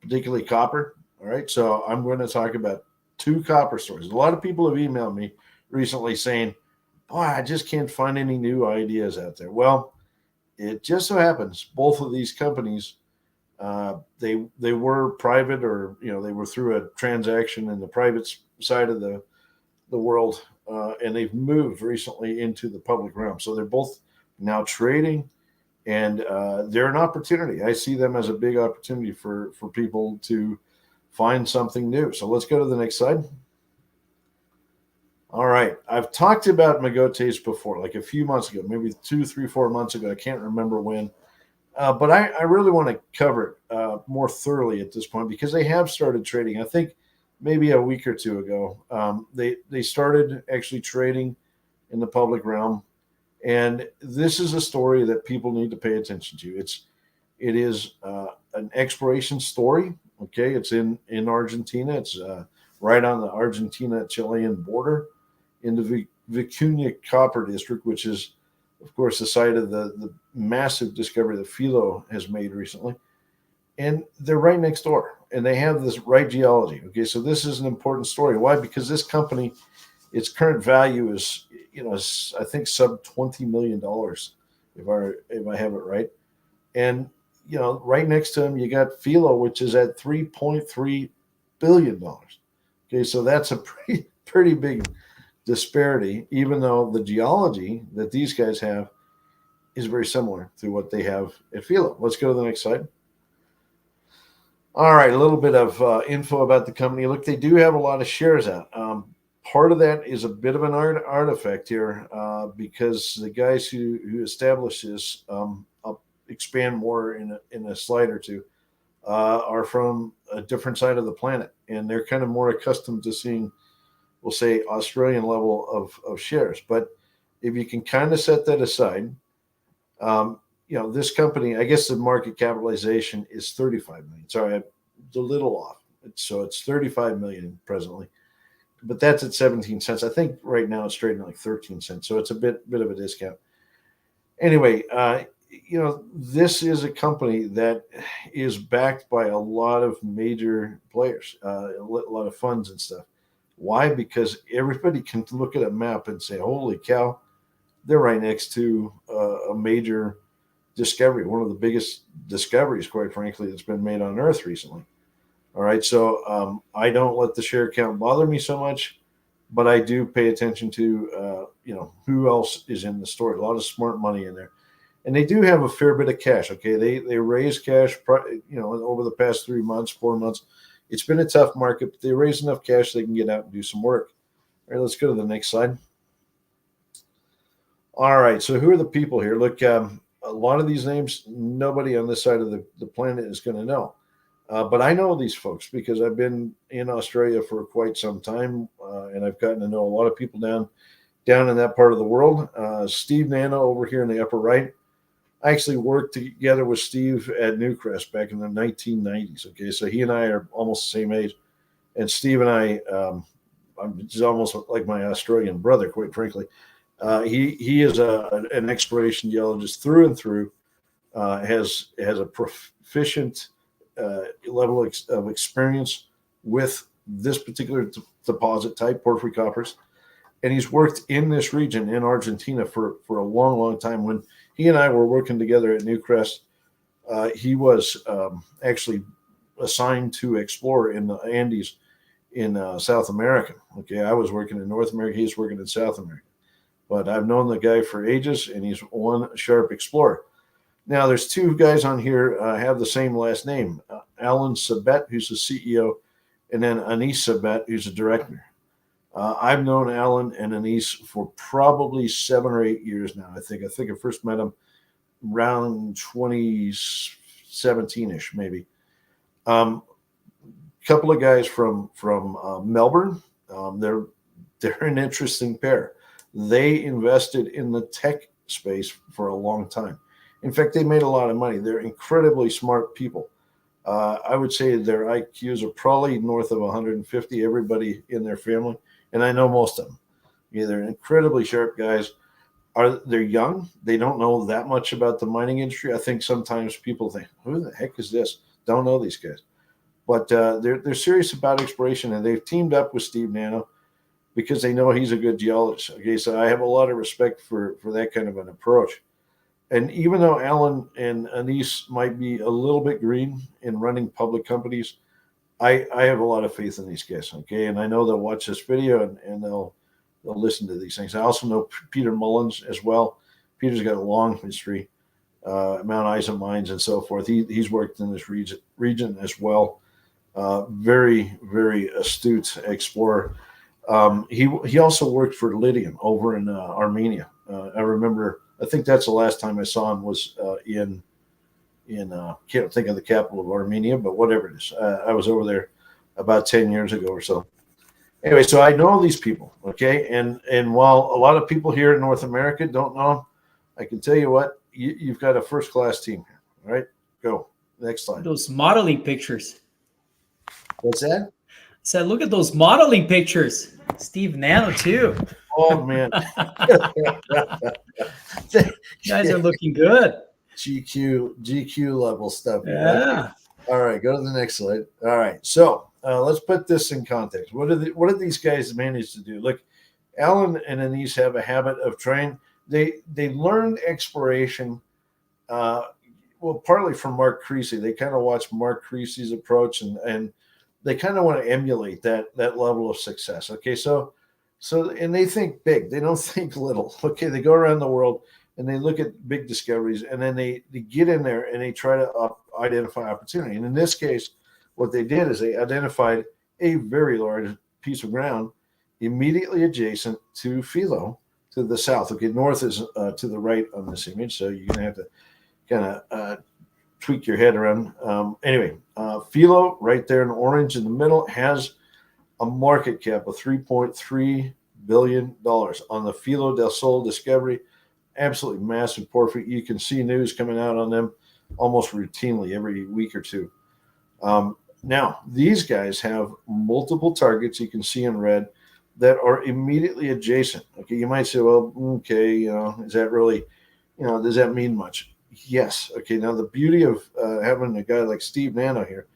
particularly copper. All right. So I'm going to talk about two copper stories. A lot of people have emailed me recently saying, boy, I just can't find any new ideas out there. Well, it just so happens both of these companies, they were private, or, they were through a transaction in the private side of the world, and they've moved recently into the public realm. So they're both now trading. And they're an opportunity. I see them as a big opportunity for people to find something new. So let's go to the next slide. All right. I've talked about Magotes before, like a few months ago, maybe 2, 3, 4 months ago. I can't remember when. But I really want to cover it more thoroughly at this point, because they have started trading. I think maybe a week or two ago, they started actually trading in the public realm. And this is a story that people need to pay attention to. It is an exploration story. Okay, it's in Argentina. It's right on the Argentina-Chilean border in the Vicuña Copper District, which is, of course, the site of the massive discovery that Filo has made recently. And they're right next door, and they have this right geology. Okay, so this is an important story. Why? Because this company, its current value is, I think sub $20 million, if I have it right. And, right next to them, you got Filo, which is at $3.3 billion. Okay, so that's a pretty big disparity, even though the geology that these guys have is very similar to what they have at Filo. Let's go to the next slide. All right, a little bit of info about the company. Look, they do have a lot of shares out. Part of that is a bit of an artifact here because the guys who established this, I'll expand more in a slide or two, are from a different side of the planet, and they're kind of more accustomed to seeing, we'll say, Australian level of shares. But if you can kind of set that aside, this company, I guess the market capitalization is 35 million. Sorry, I'm a little off. So it's 35 million presently, but that's at 17 cents. I think right now it's trading like 13 cents. So it's a bit of a discount. Anyway, this is a company that is backed by a lot of major players, a lot of funds and stuff. Why? Because everybody can look at a map and say, holy cow, they're right next to a major discovery, one of the biggest discoveries, quite frankly, that's been made on Earth recently. All right. So I don't let the share count bother me so much, but I do pay attention to, who else is in the story. A lot of smart money in there. And they do have a fair bit of cash. Okay. They raise cash, over the past 3 months, 4 months. It's been a tough market, but they raise enough cash they can get out and do some work. All right, let's go to the next slide. All right, so who are the people here? Look, a lot of these names, nobody on this side of the planet is going to know. But I know these folks because I've been in Australia for quite some time, and I've gotten to know a lot of people down in that part of the world. Steve Nano over here in the upper right. I actually worked together with Steve at Newcrest back in the 1990s. Okay, so he and I are almost the same age, and Steve and I, he's almost like my Australian brother, quite frankly. He is an exploration geologist through and through. Has a proficient level of experience with this particular deposit type, porphyry coppers, and he's worked in this region in Argentina for a long time. When he and I were working together at Newcrest, he was actually assigned to explore in the Andes in South America. Okay, I was working in North America. He's working in South America. But I've known the guy for ages, and he's one sharp explorer. Now, there's two guys on here have the same last name, Alan Sabet, who's the CEO, and then Anis Sabet, who's a director. I've known Alan and Anis for probably 7 or 8 years now. I think I first met him around 2017-ish, maybe. Couple of guys from Melbourne. They're an interesting pair. They invested in the tech space for a long time. In fact, they made a lot of money. They're incredibly smart people. I would say their IQs are probably north of 150, everybody in their family. And I know most of them. Yeah, they're incredibly sharp guys. They're young. They don't know that much about the mining industry. I think sometimes people think, who the heck is this? Don't know these guys. But they're serious about exploration, and they've teamed up with Steve Nano because they know he's a good geologist. Okay, so I have a lot of respect for that kind of an approach. And even though Alan and Anis might be a little bit green in running public companies, I have a lot of faith in these guys. Okay, and I know they'll watch this video and they'll listen to these things. I also know Peter Mullins as well. Peter's got a long history, Mount Isa mines and so forth. He's worked in this region as well. Very, very astute explorer. He also worked for Lydian over in Armenia. I remember, I think that's the last time I saw him was in can't think of the capital of Armenia, but whatever it is. I was over there about 10 years ago or so. Anyway, so I know these people, okay? And while a lot of people here in North America don't know them, I can tell you what, you've got a first-class team here. All right, go. Next slide. Those modeling pictures. What's that? I said, look at those modeling pictures. Steve Nano, too. Oh, man. You guys are looking good. GQ level stuff. Yeah. All right, go to the next slide. All right, so let's put this in context. What did these guys manage to do? Look, Alan and Anis have a habit of trying. They learned exploration, partly from Mark Creasy. They kind of watched Mark Creasy's approach, and they kind of want to emulate that level of success. Okay, so and they think big. They don't think little. Okay, they go around the world and they look at big discoveries, and then they get in there and they try to identify opportunity. And in this case, what they did is they identified a very large piece of ground immediately adjacent to Philo to the south. Okay, north is to the right on this image, so you're going to have to kind of tweak your head around. Anyway, Philo right there in orange in the middle has a market cap of $3.3 billion on the Filo del Sol discovery. Absolutely massive porphyry. You can see news coming out on them almost routinely every week or two. Now, these guys have multiple targets you can see in red that are immediately adjacent. Okay, you might say, well, okay, is that really, does that mean much? Yes. Okay, now the beauty of having a guy like Steve Nano here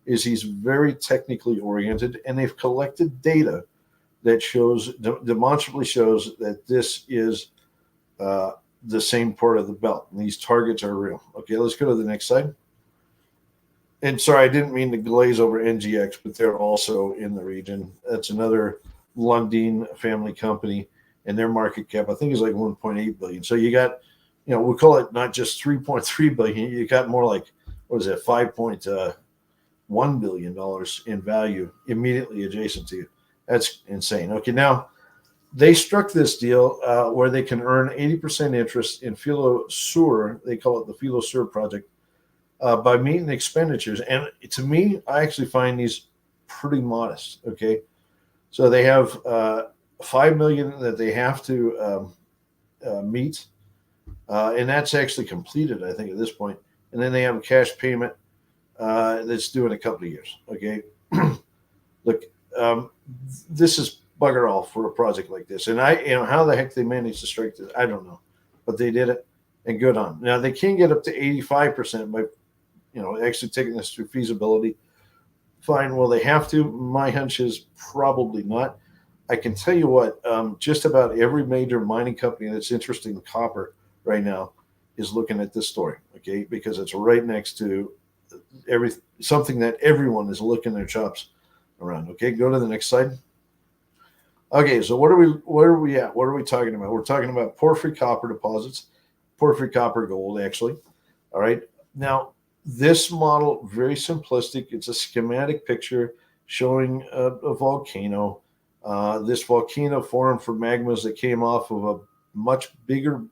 is he's very technically oriented, and they've collected data that demonstrably shows that this is the same part of the belt. And these targets are real. Okay, let's go to the next slide. And sorry, I didn't mean to glaze over NGX, but they're also in the region. That's another Lundin family company, and their market cap, I think, is like 1.8 billion. So you got, we call it not just 3.3 billion. You got more like, what is it, $5.1 billion in value immediately adjacent to you. That's insane. Okay, now they struck this deal where they can earn 80% interest in Filo Sur. They call it the Filo Sur project by meeting expenditures. And to me, I actually find these pretty modest. Okay, so they have $5 million that they have to meet, and that's actually completed, I think, at this point. And then they have a cash payment that's due in a couple of years. Okay, look, this is bugger all for a project like this. And how the heck they managed to strike this, I don't know, but they did it, and good on. Now they can get up to 85% by, actually taking this through feasibility. Fine. Will they have to? My hunch is probably not. I can tell you what, just about every major mining company that's interested in copper right now is looking at this story, okay, because it's right next to something that everyone is licking their chops around. Okay, go to the next slide. Okay, so where are we at? What are we talking about? We're talking about porphyry copper deposits, porphyry copper gold, actually. All right. Now, this model, very simplistic. It's a schematic picture showing a volcano. This volcano formed from magmas that came off of a much bigger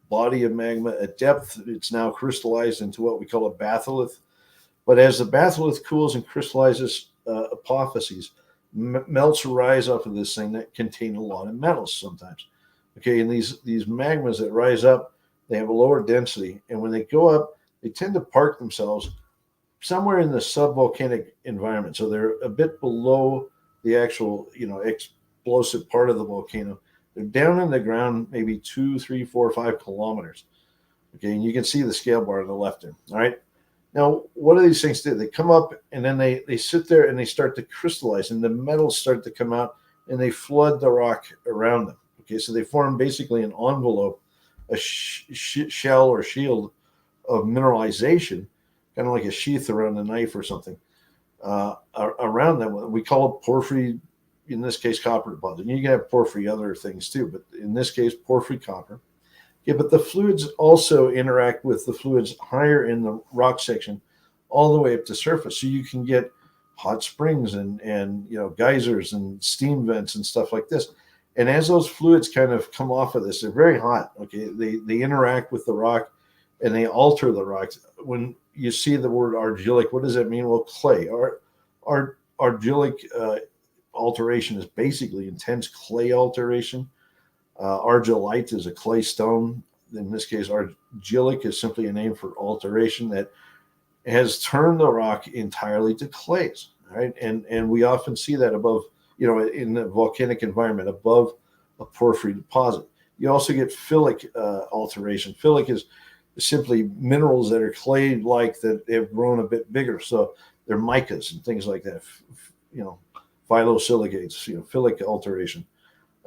body of magma at depth. It's now crystallized into what we call a batholith. But as the batholith cools and crystallizes apophyses, melts rise off of this thing that contain a lot of metals sometimes. Okay, and these magmas that rise up, they have a lower density. And when they go up, they tend to park themselves somewhere in the subvolcanic environment. So they're a bit below the actual, explosive part of the volcano. They're down in the ground, maybe 2, 3, 4, 5 kilometers. Okay, and you can see the scale bar on the left there. All right. Now, what do these things do? They come up and then they sit there and they start to crystallize, and the metals start to come out and they flood the rock around them. Okay, so they form basically an envelope, a shell or shield of mineralization, kind of like a sheath around a knife or something around them. We call it porphyry, in this case, copper deposit. And you can have porphyry other things too, but in this case, porphyry copper. Yeah, but the fluids also interact with the fluids higher in the rock section, all the way up to surface. So you can get hot springs and geysers and steam vents and stuff like this. And as those fluids kind of come off of this, they're very hot. Okay, they interact with the rock and they alter the rocks. When you see the word argillic, what does that mean? Well, clay. Argillic alteration is basically intense clay alteration. Argillite is a clay stone. In this case, argillic is simply a name for alteration that has turned the rock entirely to clays. Right, and we often see that above, in the volcanic environment above a porphyry deposit. You also get phyllic alteration. Phyllic is simply minerals that are clay-like that have grown a bit bigger. So they're micas and things like that. Phyllosilicates. Phyllic alteration.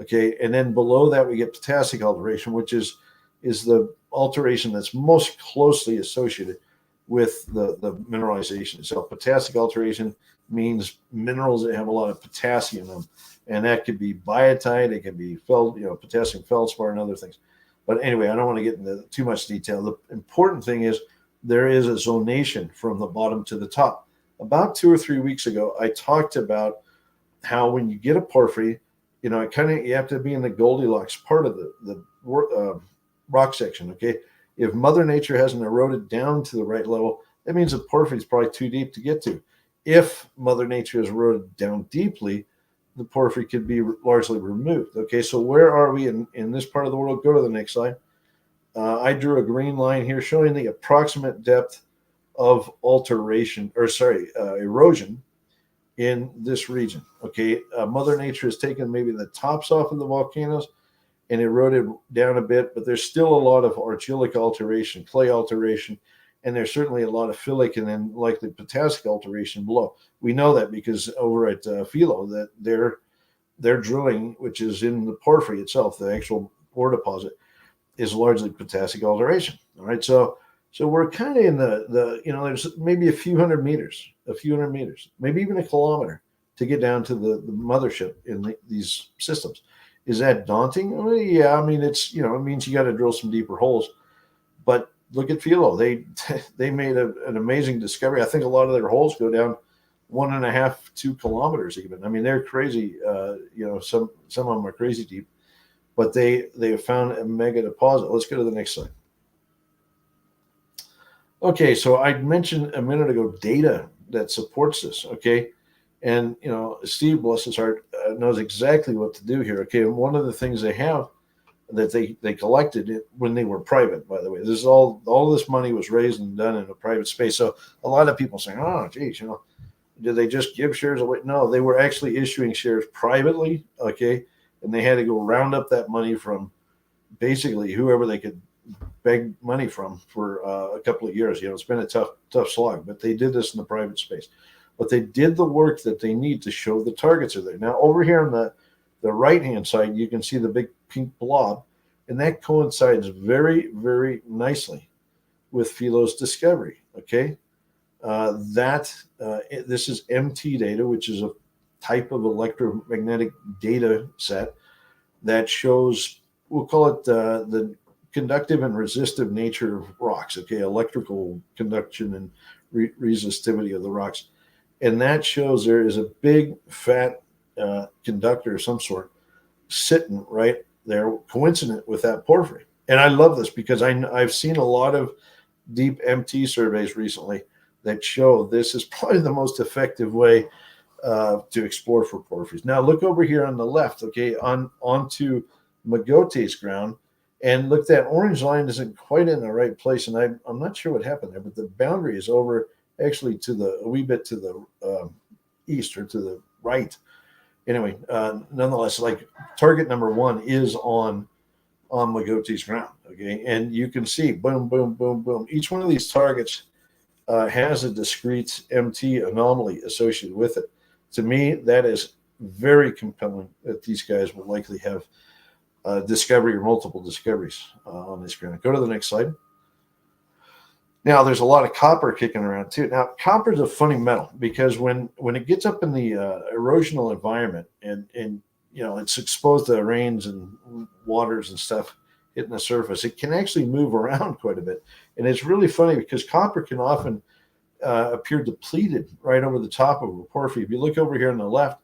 Okay, and then below that we get potassic alteration, which is the alteration that's most closely associated with the mineralization. So potassic alteration means minerals that have a lot of potassium in them, and that could be biotite, it can be potassium feldspar and other things. But anyway, I don't want to get into too much detail. The important thing is there is a zonation from the bottom to the top. About 2 or 3 weeks ago, I talked about how when you get a porphyry, you know, you have to be in the Goldilocks part of the rock section. Okay, if Mother Nature hasn't eroded down to the right level, that means the porphyry is probably too deep to get to. If Mother Nature has eroded down deeply, the porphyry could be largely removed. Okay, so where are we in this part of the world? Go to the next slide. I drew a green line here showing the approximate depth of erosion in this region. Okay, Mother Nature has taken maybe the tops off of the volcanoes and eroded down a bit, but there's still a lot of argillic alteration, clay alteration, and there's certainly a lot of phyllic and then likely potassic alteration below. We know that because over at Philo, that their drilling, which is in the porphyry itself, the actual ore deposit, is largely potassic alteration. All right, so we're kind of in the there's maybe a few hundred meters, maybe even a kilometer to get down to the mothership in these systems. Is that daunting? Well, yeah, I mean it means you got to drill some deeper holes. But look at Philo; they made an amazing discovery. I think a lot of their holes go down 1.5-2 kilometers even. I mean they're crazy. Some of them are crazy deep. But they have found a mega deposit. Let's go to the next slide. Okay, so I mentioned a minute ago data that supports this. Okay, and Steve, bless his heart, knows exactly what to do here. Okay, and one of the things they have that they collected it when they were private. By the way, this is all this money was raised and done in a private space. So a lot of people saying, "Oh, geez, did they just give shares away?" No, they were actually issuing shares privately. Okay. And they had to go round up that money from basically whoever they could beg money from for a couple of years. It's been a tough slog, but they did this in the private space. But they did the work that they need to show the targets are there. Now, over here on the right-hand side, you can see the big pink blob, and that coincides very, very nicely with Philo's discovery. Okay, this is MT data, which is a type of electromagnetic data set that shows, we'll call it the conductive and resistive nature of rocks. Okay, electrical conduction and resistivity of the rocks. And that shows there is a big fat conductor of some sort sitting right there, coincident with that porphyry. And I love this because I've seen a lot of deep MT surveys recently that show this is probably the most effective way to explore for porphyries. Now look over here on the left, okay, onto Magotes ground, and look, that orange line isn't quite in the right place, and I'm not sure what happened there, but the boundary is over actually a wee bit to the east or to the right. Anyway, nonetheless, like target number 1 is on Magotes ground, okay, and you can see boom, boom, boom, boom. Each one of these targets has a discrete MT anomaly associated with it. To me, that is very compelling that these guys will likely have discovery or multiple discoveries on this ground. Go to the next slide. Now, there's a lot of copper kicking around too. Now, copper is a funny metal because when it gets up in the erosional environment and it's exposed to rains and waters and stuff hitting the surface, it can actually move around quite a bit. And it's really funny because copper can often appear depleted right over the top of a porphyry. If you look over here on the left,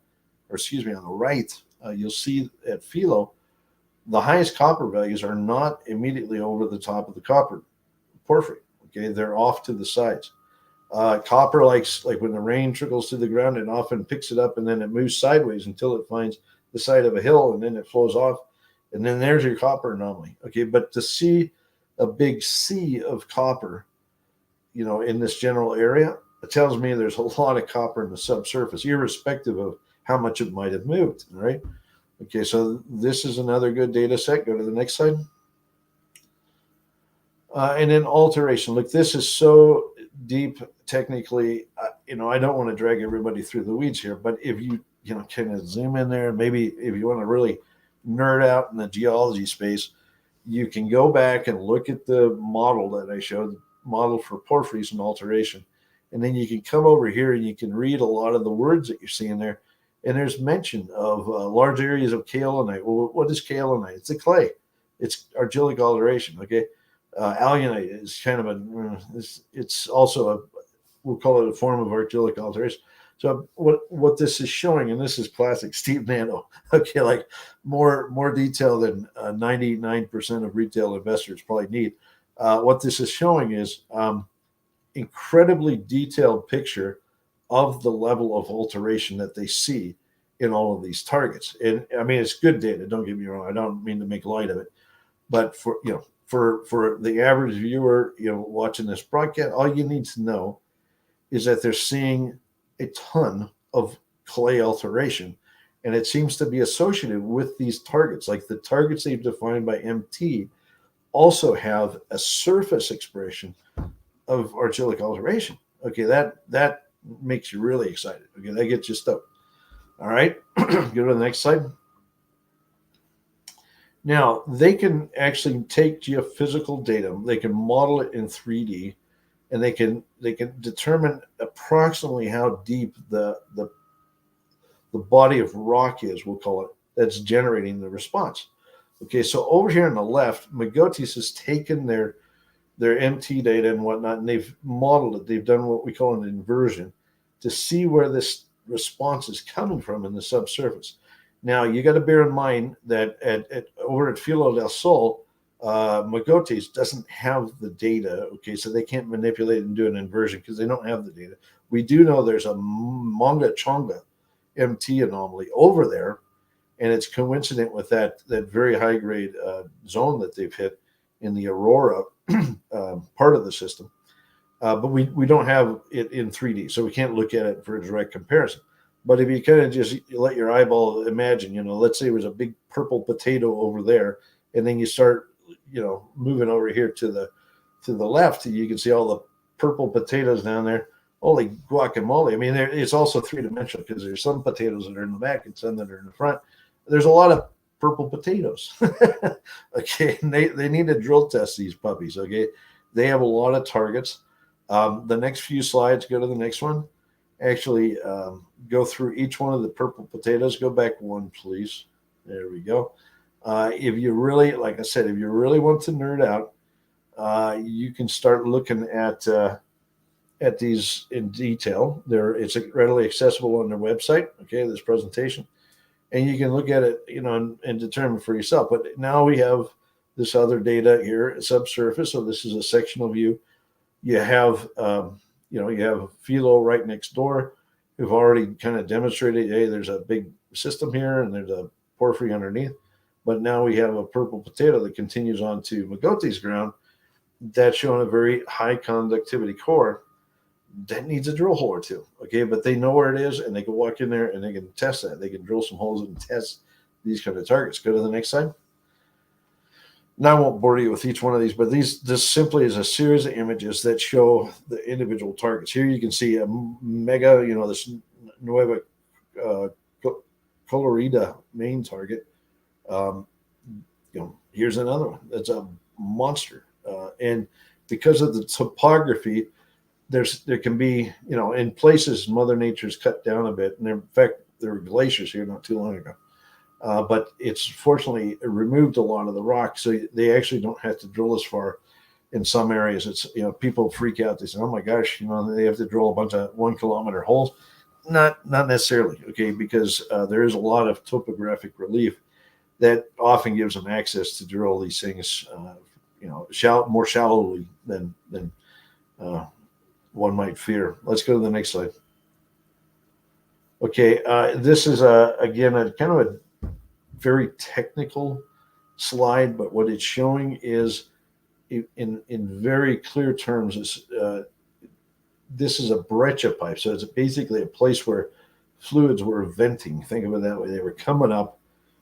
on the right, you'll see at Philo, the highest copper values are not immediately over the top of the copper porphyry. Okay, they're off to the sides. Copper likes, like when the rain trickles to the ground, it often picks it up and then it moves sideways until it finds the side of a hill and then it flows off. And then there's your copper anomaly. Okay, but to see a big sea of copper in this general area, it tells me there's a lot of copper in the subsurface, irrespective of how much it might have moved. All right. Okay, so this is another good data set. Go to the next slide. And then alteration. Look, this is so deep technically. I don't want to drag everybody through the weeds here, but if you kind of zoom in there, maybe if you want to really nerd out in the geology space, you can go back and look at the model that I showed, model for porphyries and alteration. And then you can come over here and you can read a lot of the words that you're seeing there. And there's mention of large areas of kaolinite. Well, what is kaolinite? It's a clay. It's argillic alteration. Okay. Alunite is kind of it's also we'll call it a form of argillic alteration. So what this is showing, and this is classic Steve Nano, okay, like more detail than 99% of retail investors probably need. What this is showing is incredibly detailed picture of the level of alteration that they see in all of these targets. And I mean, it's good data. Don't get me wrong. I don't mean to make light of it, but for the average viewer, watching this broadcast, all you need to know is that they're seeing a ton of clay alteration, and it seems to be associated with these targets. Like the targets they've defined by MT also have a surface expression of argillic alteration. Okay, that makes you really excited. Okay, that gets you stoked. All right, go to the next slide. Now, they can actually take geophysical data, they can model it in 3D, and they can determine approximately how deep the body of rock is, we'll call it, that's generating the response. Okay, so over here on the left, Magotes has taken their MT data and whatnot, and they've modeled it. They've done what we call an inversion to see where this response is coming from in the subsurface. Now, you got to bear in mind that over at Filo del Sol, Magotes doesn't have the data, okay, so they can't manipulate and do an inversion because they don't have the data. We do know there's a Manga Chonga MT anomaly over there, and it's coincident with that very high-grade zone that they've hit in the Aurora part of the system. But we don't have it in 3D, so we can't look at it for a direct comparison. But if you kind of just let your eyeball imagine, let's say it was a big purple potato over there, and then you start, moving over here to the left, you can see all the purple potatoes down there. Holy guacamole. I mean, it's also three-dimensional because there's some potatoes that are in the back and some that are in the front. There's a lot of purple potatoes. Okay, and they need to drill test these puppies, okay? They have a lot of targets. The next few slides, go to the next one. Actually, go through each one of the purple potatoes. Go back one, please. There we go. If you really, like I said, if you really want to nerd out, you can start looking at these in detail. It's readily accessible on their website, okay, this presentation. And you can look at it, and determine for yourself. But now we have this other data here, subsurface. So this is a sectional view. You have, you have Filo right next door, who've already kind of demonstrated, hey, there's a big system here and there's a porphyry underneath. But now we have a purple potato that continues on to Magotes ground that's showing a very high conductivity core that needs a drill hole or two. Okay, but they know where it is and they can walk in there and they can test that. They can drill some holes and test these kind of targets. Go to the next slide. Now, I won't bore you with each one of these, but this simply is a series of images that show the individual targets. Here you can see a mega, this Nueva Colorida main target. Here's another one. That's a monster. And because of the topography, there can be, in places Mother Nature's cut down a bit. And in fact, there were glaciers here not too long ago. But it's fortunately removed a lot of the rock, so they actually don't have to drill as far in some areas. It's, people freak out. They say, oh my gosh, they have to drill a bunch of 1 kilometer holes. Not necessarily, okay, because there is a lot of topographic relief that often gives them access to drill these things, more shallowly than one might fear. Let's go to the next slide. Okay, this is again a kind of a very technical slide, but what it's showing is in very clear terms is this is a breccia pipe. So it's basically a place where fluids were venting. Think of it that way. They were coming up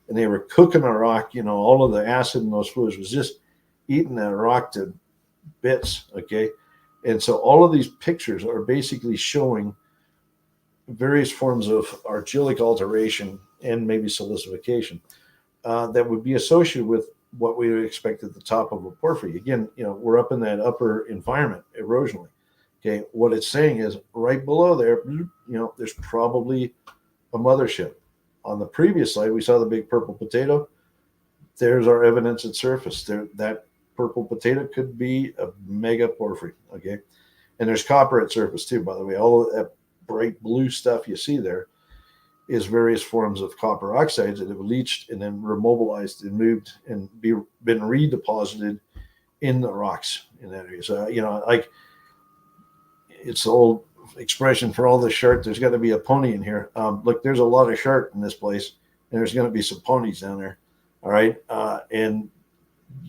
and they were cooking a rock. All of the acid in those fluids was just eating that rock to bits. Okay. And so all of these pictures are basically showing various forms of argillic alteration and maybe silicification that would be associated with what we would expect at the top of a porphyry. Again, we're up in that upper environment erosionally. Okay, what it's saying is right below there, there's probably a mothership. On the previous slide, we saw the big purple potato. There's our evidence at surface. That purple potato could be a mega porphyry. Okay, And there's copper at surface too, by the way. All of that bright blue stuff you see there is various forms of copper oxides that have leached and then remobilized and moved and been redeposited in the rocks in that area. So, like it's the old expression for all the shark, there's got to be a pony in here. Look, there's a lot of shark in this place, and there's going to be some ponies down there. All right. And,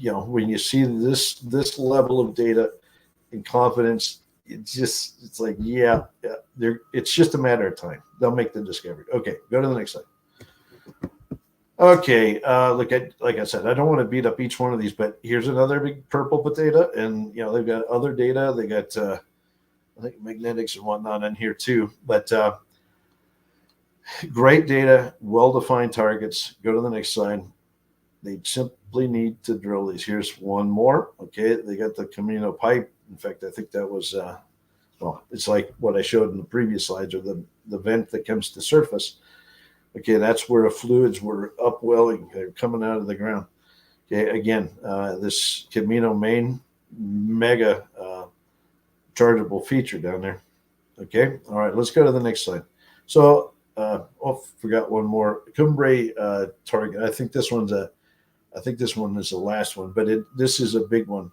when you see this level of data and confidence, it's like, it's just a matter of time. They'll make the discovery. Okay, go to the next slide. Okay, like I said, I don't want to beat up each one of these, but here's another big purple potato, and they've got other data. They got I think magnetics and whatnot in here too, but great data, well-defined targets. Go to the next slide. They simply need to drill these. Here's one more. Okay, they got the Camino pipe. In fact, I think that was, it's like what I showed in the previous slides, or the vent that comes to surface. Okay, that's where the fluids were upwelling. They're coming out of the ground. Okay, again, this Camino main mega chargeable feature down there. Okay, all right, let's go to the next slide. So, forgot one more. Cumbre target. I think this one is the last one, but this is a big one.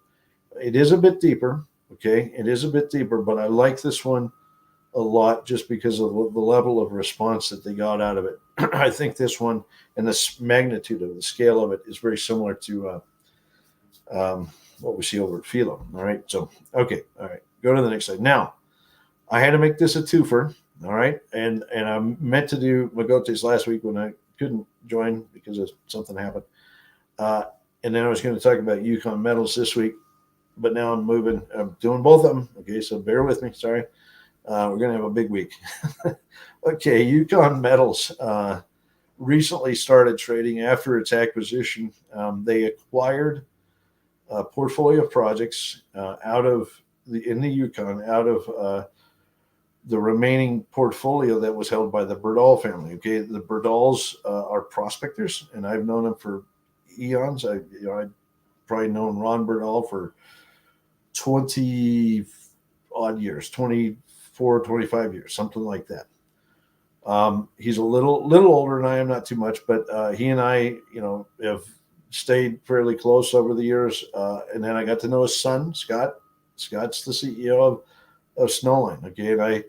It is a bit deeper, okay? It is a bit deeper, but I like this one a lot just because of the level of response that they got out of it. I think this one and the magnitude of the scale of it is very similar to what we see over at Philo. All right, so, okay, all right, go to the next slide. Now, I had to make this a twofer, all right? And I meant to do Magotes last week when I couldn't join because of something happened. And then I was going to talk about Yukon metals this week. But now I'm doing both of them. Okay, so bear with me. Sorry. We're going to have a big week. Okay, Yukon Metals recently started trading after its acquisition. They acquired a portfolio of projects in the Yukon out of the remaining portfolio that was held by the Berdahl family. Okay, the Berdahls are prospectors, and I've known them for eons. I've probably known Ron Berdahl for 20 odd years, 24, 25 years, something like that. He's a little older than I am, not too much, but he and I, have stayed fairly close over the years. And then I got to know his son, Scott. Scott's the CEO of Snowline. Okay, and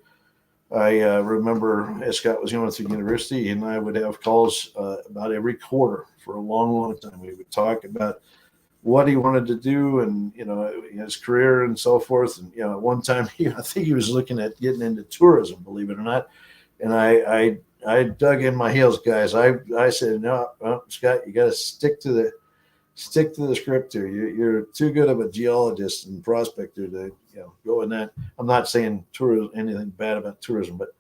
I remember as Scott was going through university, and I would have calls about every quarter for a long, long time. We would talk about what he wanted to do and, his career and so forth. And, at one time, I think he was looking at getting into tourism, believe it or not. And I dug in my heels, guys. I said, no, Scott, you got to stick to the script here. You're too good of a geologist and prospector to, go in that. I'm not saying anything bad about tourism, but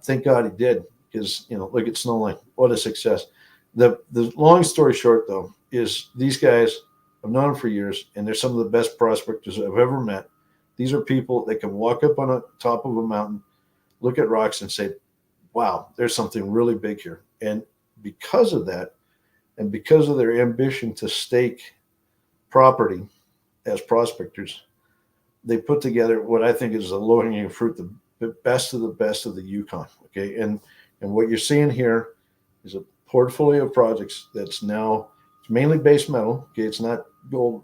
thank God he did, because, look at Snowline. What a success. The long story short, though, is these guys, I've known them for years, and they're some of the best prospectors I've ever met. These are people that can walk up on the top of a mountain, look at rocks, and say, wow, there's something really big here. And because of that, and because of their ambition to stake property as prospectors, they put together what I think is the low-hanging fruit, the best of the Yukon. Okay, and what you're seeing here is a portfolio of projects that's now, it's mainly base metal. Okay, it's not gold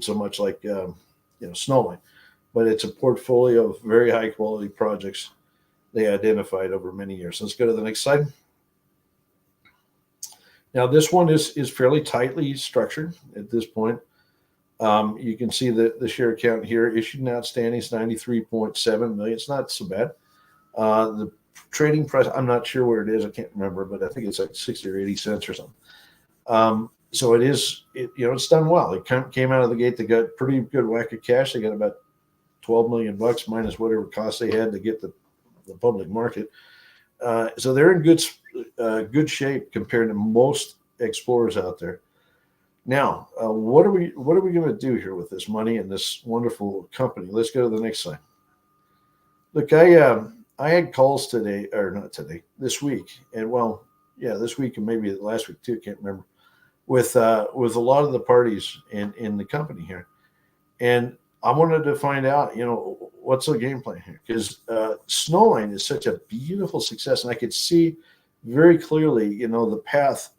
so much like Snowline, but it's a portfolio of very high quality projects they identified over many years. Let's go to the next slide. Now this one is fairly tightly structured at this point. You can see the share count here. Issued and outstanding is 93.7 million. It's not so bad. The trading price, I'm not sure where it is. I can't remember, but I think it's like 60 or 80 cents or something. So it's done well. It came out of the gate. They got pretty good whack of cash. They got about $12 million minus whatever costs they had to get the public market. So they're in good shape compared to most explorers out there. Now, what are we going to do here with this money and this wonderful company? Let's go to the next slide. Look, I had calls today, or not today, this week, and this week and maybe last week too, can't remember, with a lot of the parties in the company here. And I wanted to find out, what's the game plan here? Because Snowline is such a beautiful success, and I could see very clearly, the path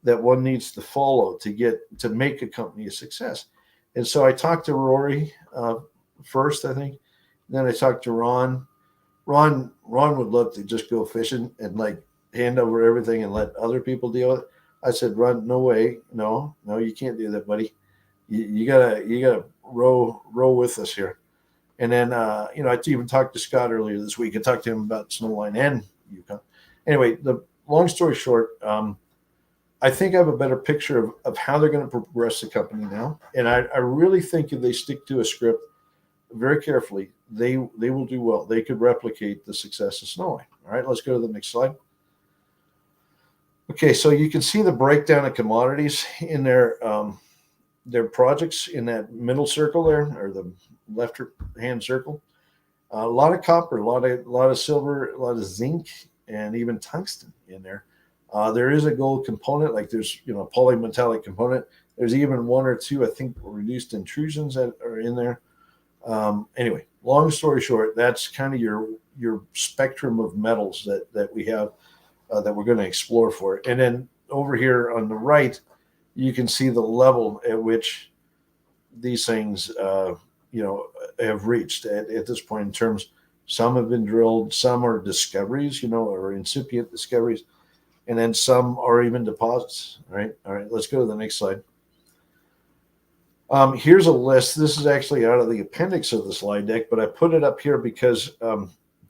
that one needs to follow to make a company a success. And so I talked to Rory first, I think. Then I talked to Ron. Ron would love to just go fishing and like hand over everything and let other people deal with it. I said, Ron, no way, no, you can't do that, buddy. You gotta row with us here. And then I even talked to Scott earlier this week. I talked to him about Snowline and Yukon. Anyway, the long story short, I think I have a better picture of how they're going to progress the company now. And I really think if they stick to a script very carefully, they will do well. They could replicate the success of Snowline. All right, let's go to the next slide. Okay, so you can see the breakdown of commodities in their projects in that middle circle there, or the left hand circle. A lot of copper, a lot of silver, a lot of zinc, and even tungsten in there. There is a gold component, like there's a polymetallic component. There's even one or two, I think, reduced intrusions that are in there. Anyway, long story short, that's kind of your spectrum of metals that we have that we're going to explore for it. And then over here on the right, you can see the level at which these things, have reached at this point in terms. Some have been drilled, some are discoveries, or incipient discoveries, and then some are even deposits. All right, let's go to the next slide. Here's a list. This is actually out of the appendix of the slide deck, but I put it up here because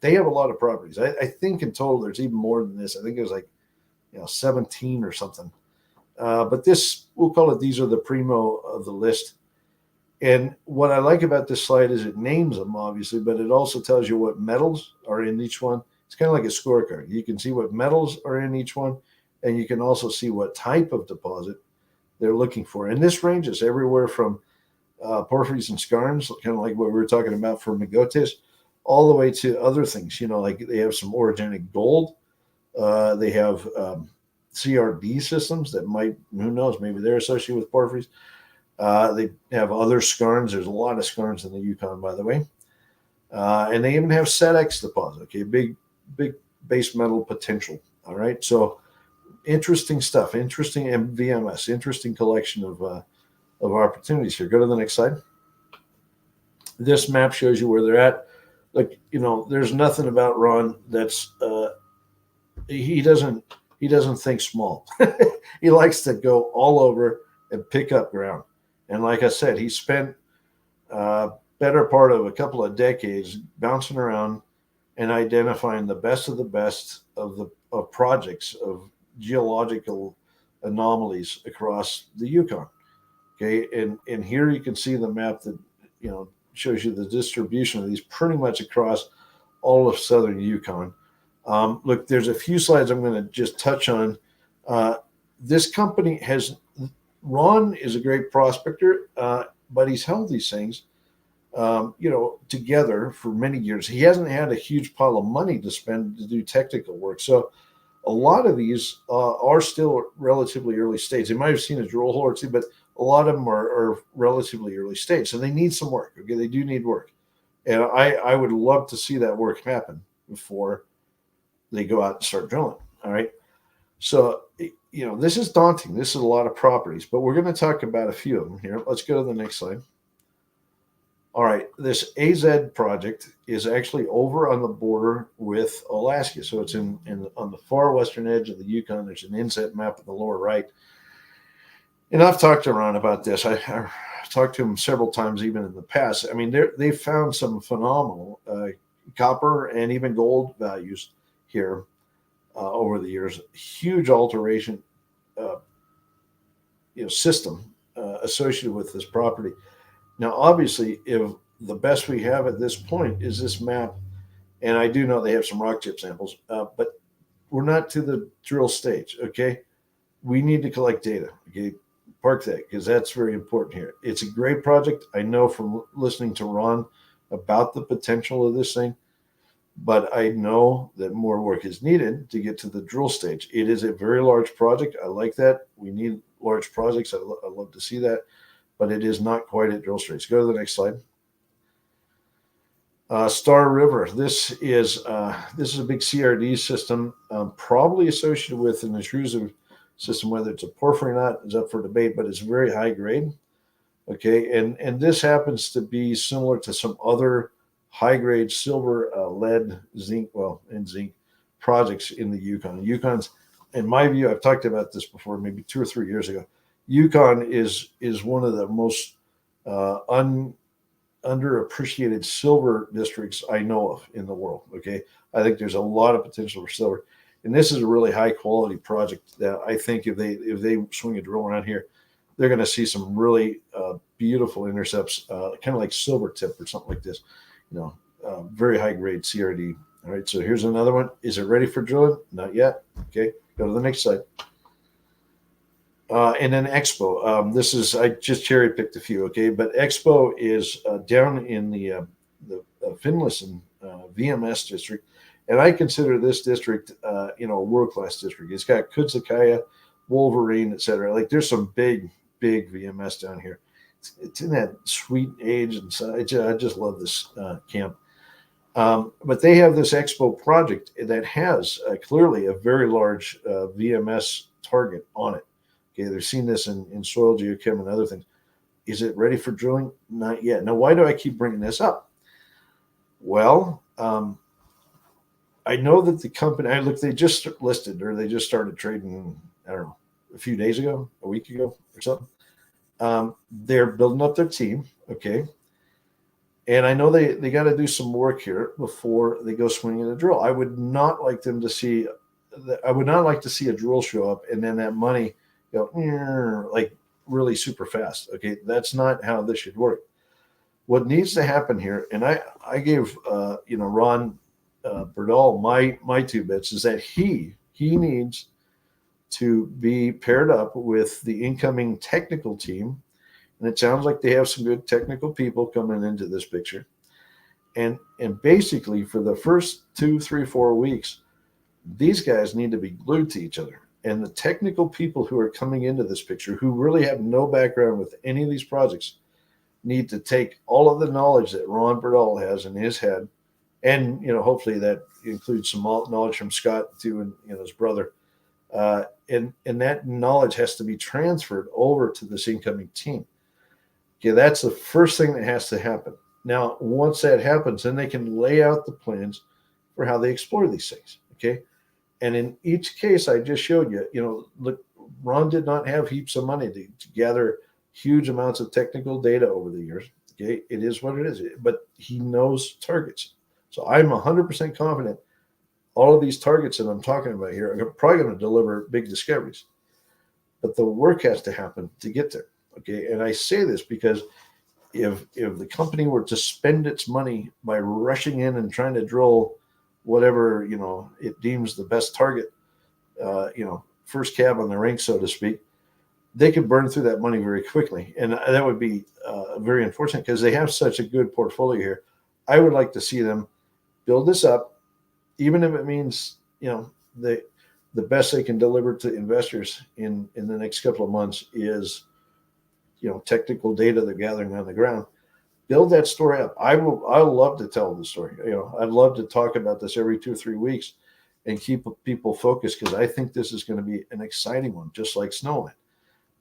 they have a lot of properties. I think in total there's even more than this. I think it was like 17 or something. But this, we'll call it, these are the primo of the list. And what I like about this slide is it names them, obviously, but it also tells you what metals are in each one. It's kind of like a scorecard. You can see what metals are in each one, and you can also see what type of deposit they're looking for. And this ranges everywhere from porphyries and skarns, kind of like what we were talking about for Magotes, all the way to other things. Like they have some orogenic gold. They have CRD systems that might, who knows, maybe they're associated with porphyries. They have other skarns. There's a lot of skarns in the Yukon, by the way. And they even have SEDEX deposit, okay, big base metal potential. All right, so interesting stuff, interesting VMS, interesting collection of opportunities here. Go to the next slide. This map shows you where they're at. Like, there's nothing about Ron that's he doesn't think small. He likes to go all over and pick up ground. And like I said, he spent better part of a couple of decades bouncing around and identifying the best of the best of projects, of geological anomalies across the Yukon. Okay, and here you can see the map that shows you the distribution of these pretty much across all of southern Yukon. Look, there's a few slides I'm going to just touch on. This company Ron is a great prospector, but he's held these things, together for many years. He hasn't had a huge pile of money to spend to do technical work. So a lot of these are still relatively early stage. They might have seen a drill hole or two, but a lot of them are relatively early stage. So they need some work. Okay, they do need work. And I would love to see that work happen before they go out and start drilling. All right. So, this is daunting. This is a lot of properties, but we're going to talk about a few of them here. Let's go to the next slide. All right. This AZ project is actually over on the border with Alaska. So it's on the far western edge of the Yukon. There's an inset map in the lower right. And I've talked to Ron about this. I talked to him several times, even in the past. I mean, they've found some phenomenal copper and even gold values here over the years. Huge alteration system associated with this property. Now, obviously, if the best we have at this point is this map, and I do know they have some rock chip samples, but we're not to the drill stage, okay? We need to collect data, okay? Park that, because that's very important here. It's a great project. I know from listening to Ron about the potential of this thing, but I know that more work is needed to get to the drill stage. It is a very large project. I like that. We need large projects. I love to see that, but it is not quite at drill stage. Go to the next slide. Star River. This is a big CRD system, probably associated with an intrusive system. Whether it's a porphyry or not is up for debate, but it's very high grade. Okay, and this happens to be similar to some other high grade silver, lead, zinc, and zinc projects in the Yukon. Yukon's, in my view, I've talked about this before, maybe 2 or 3 years ago. Yukon is one of the most underappreciated silver districts I know of in the world. Okay, I think there's a lot of potential for silver, and this is a really high quality project that I think if they swing a drill around here, they're going to see some really beautiful intercepts, kind of like silver tip or something like this. Very high grade CRD. All right, so here's another one. Is it ready for drilling? Not yet. Okay, go to the next slide. And then Expo. This is, I just cherry picked a few, okay, but Expo is down in the Finlayson VMS district, and I consider this district, a world class district. It's got Kutzakaya, Wolverine, etc. Like there's some big VMS down here. It's in that sweet age, and so I just love this camp. But they have this Expo project that has clearly a very large VMS target on it. Okay, they're seeing this in soil geochem and other things. Is it ready for drilling? Not yet. Now, why do I keep bringing this up? Well, I know that the company, they just listed, or they just started trading, I don't know, a few days ago, a week ago or something. They're building up their team, okay? And I know they got to do some work here before they go swinging a drill. I would not like to see a drill show up and then that money go like really super fast. Okay, that's not how this should work. What needs to happen here, and I gave Ron Burdall my 2 bits, is that he needs to be paired up with the incoming technical team, and it sounds like they have some good technical people coming into this picture. And basically for the first 2, 3, 4 weeks, these guys need to be glued to each other. And the technical people who are coming into this picture, who really have no background with any of these projects, need to take all of the knowledge that Ron Burdall has in his head, and hopefully that includes some knowledge from Scott too, and his brother, and that knowledge has to be transferred over to this incoming team. Okay, that's the first thing that has to happen. Now, once that happens, then they can lay out the plans for how they explore these things. Okay. And in each case I just showed you, look, Ron did not have heaps of money to gather huge amounts of technical data over the years. Okay, it is what it is, but he knows targets. So I'm 100% confident all of these targets that I'm talking about here are probably going to deliver big discoveries. But the work has to happen to get there. Okay, and I say this because if the company were to spend its money by rushing in and trying to drill whatever it deems the best target, first cab on the rank, so to speak, they could burn through that money very quickly, and that would be very unfortunate because they have such a good portfolio here. I would like to see them build this up, even if it means the best they can deliver to investors in the next couple of months is technical data they're gathering on the ground. Build that story up. I'll love to tell the story. I'd love to talk about this every 2 or 3 weeks and keep people focused, because I think this is going to be an exciting one, just like Snowline.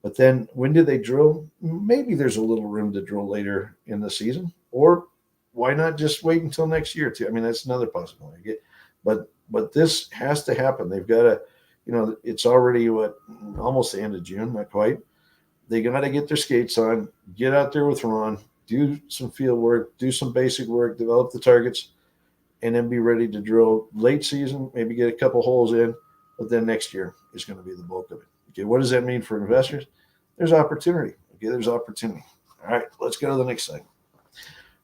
But then when do they drill? Maybe there's a little room to drill later in the season, or why not just wait until next year too? I mean, that's another possibility. But this has to happen. They've got to, it's already almost the end of June, not quite. They got to get their skates on, get out there with Ron, do some field work, do some basic work, develop the targets, and then be ready to drill late season, maybe get a couple holes in, but then next year is going to be the bulk of it. Okay, what does that mean for investors? There's opportunity. Okay, there's opportunity. All right, let's go to the next slide.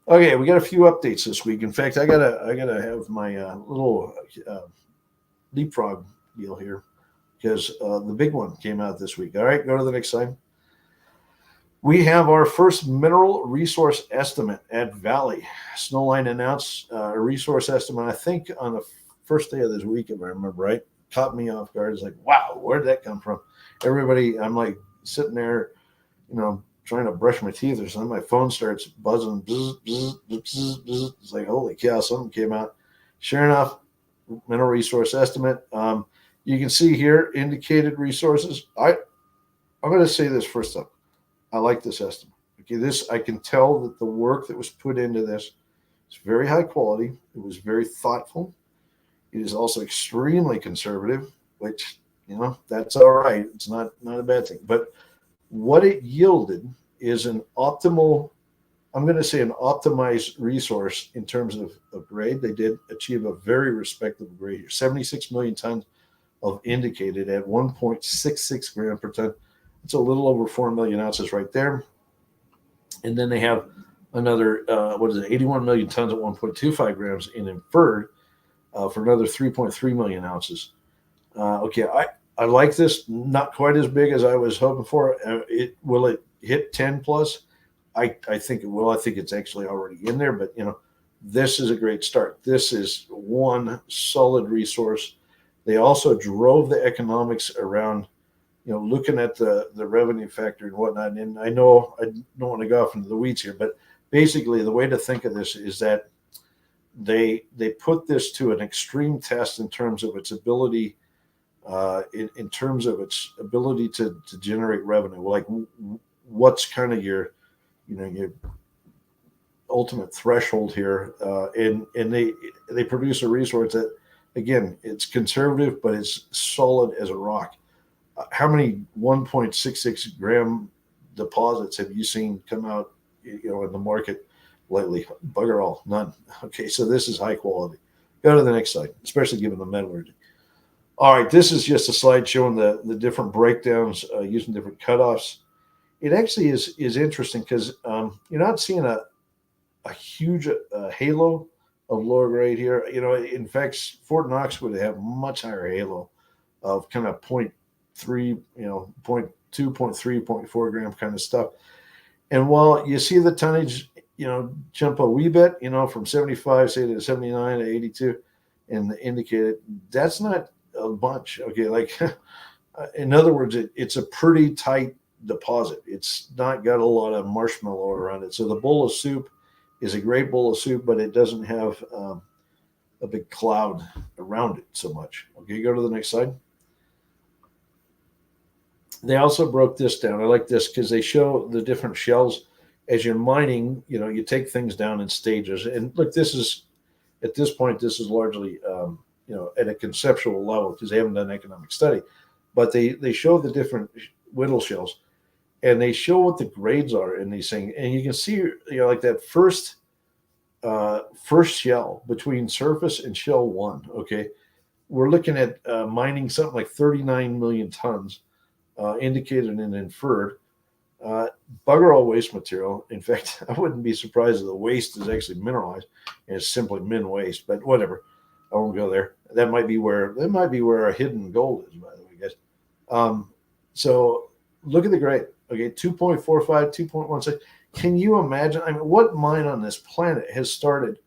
Okay, we got a few updates this week. In fact, I gotta have my little leapfrog deal here, because the big one came out this week. All right, go to the next slide. We have our first mineral resource estimate at Valley. Snowline announced a resource estimate, I think, on the first day of this week, if I remember right. Caught me off guard. It's like, wow, where did that come from? Everybody, I'm like sitting there, trying to brush my teeth or something. My phone starts buzzing. Bzz, bzz, bzz, bzz. It's like, holy cow, something came out. Sure enough, mineral resource estimate. You can see here indicated resources. I'm going to say this first up. I like this estimate. Okay, this I can tell that the work that was put into this is very high quality. It was very thoughtful. It is also extremely conservative, which that's all right. It's not a bad thing. But what it yielded is an optimal, I'm going to say an optimized resource in terms of grade. They did achieve a very respectable grade here. 76 million tons of indicated at 1.66 gram per ton. It's a little over 4 million ounces right there. And then they have another, 81 million tons at 1.25 grams in inferred for another 3.3 million ounces. I like this. Not quite as big as I was hoping for. Will it hit 10 plus? I think it will. I think it's actually already in there. But this is a great start. This is one solid resource. They also drove the economics around, looking at the revenue factor and whatnot. And I know I don't want to go off into the weeds here, but basically the way to think of this is that they put this to an extreme test in terms of its ability. In terms of its ability to generate revenue, like what's kind of your ultimate threshold here, and they produce a resource that, again, it's conservative but it's solid as a rock. How many 1.66 gram deposits have you seen come out, in the market lately? Bugger all, none. Okay, so this is high quality. Go to the next slide, especially given the metallurgy. All right, this is just a slide showing the different breakdowns using different cutoffs. It actually is interesting because you're not seeing a huge halo of lower grade here. In fact, Fort Knox would have much higher halo of kind of 0.3, 0.2, 0.3, 0.4 gram kind of stuff. And while you see the tonnage, jump a wee bit, from 75, say, to 79 to 82, and the indicated, that's not a bunch. Okay, like in other words, it's a pretty tight deposit. It's not got a lot of marshmallow around it. So the bowl of soup is a great bowl of soup, but it doesn't have a big cloud around it so much. Okay, go to the next slide. They also broke this down. I like this because they show the different shells as you're mining. You take things down in stages. And look, this is at this point, this is largely at a conceptual level because they haven't done an economic study, but they show the different whittle shells and they show what the grades are in these things. And you can see, like that first shell between surface and shell 1. Okay. We're looking at mining something like 39 million tons indicated and inferred. Bugger all waste material. In fact, I wouldn't be surprised if the waste is actually mineralized and it's simply min waste, but whatever. I won't go there. That might be where our hidden gold is, by the way, guys. So look at the grade. Okay, 2.45, 2.16. Can you imagine? I mean, what mine on this planet has started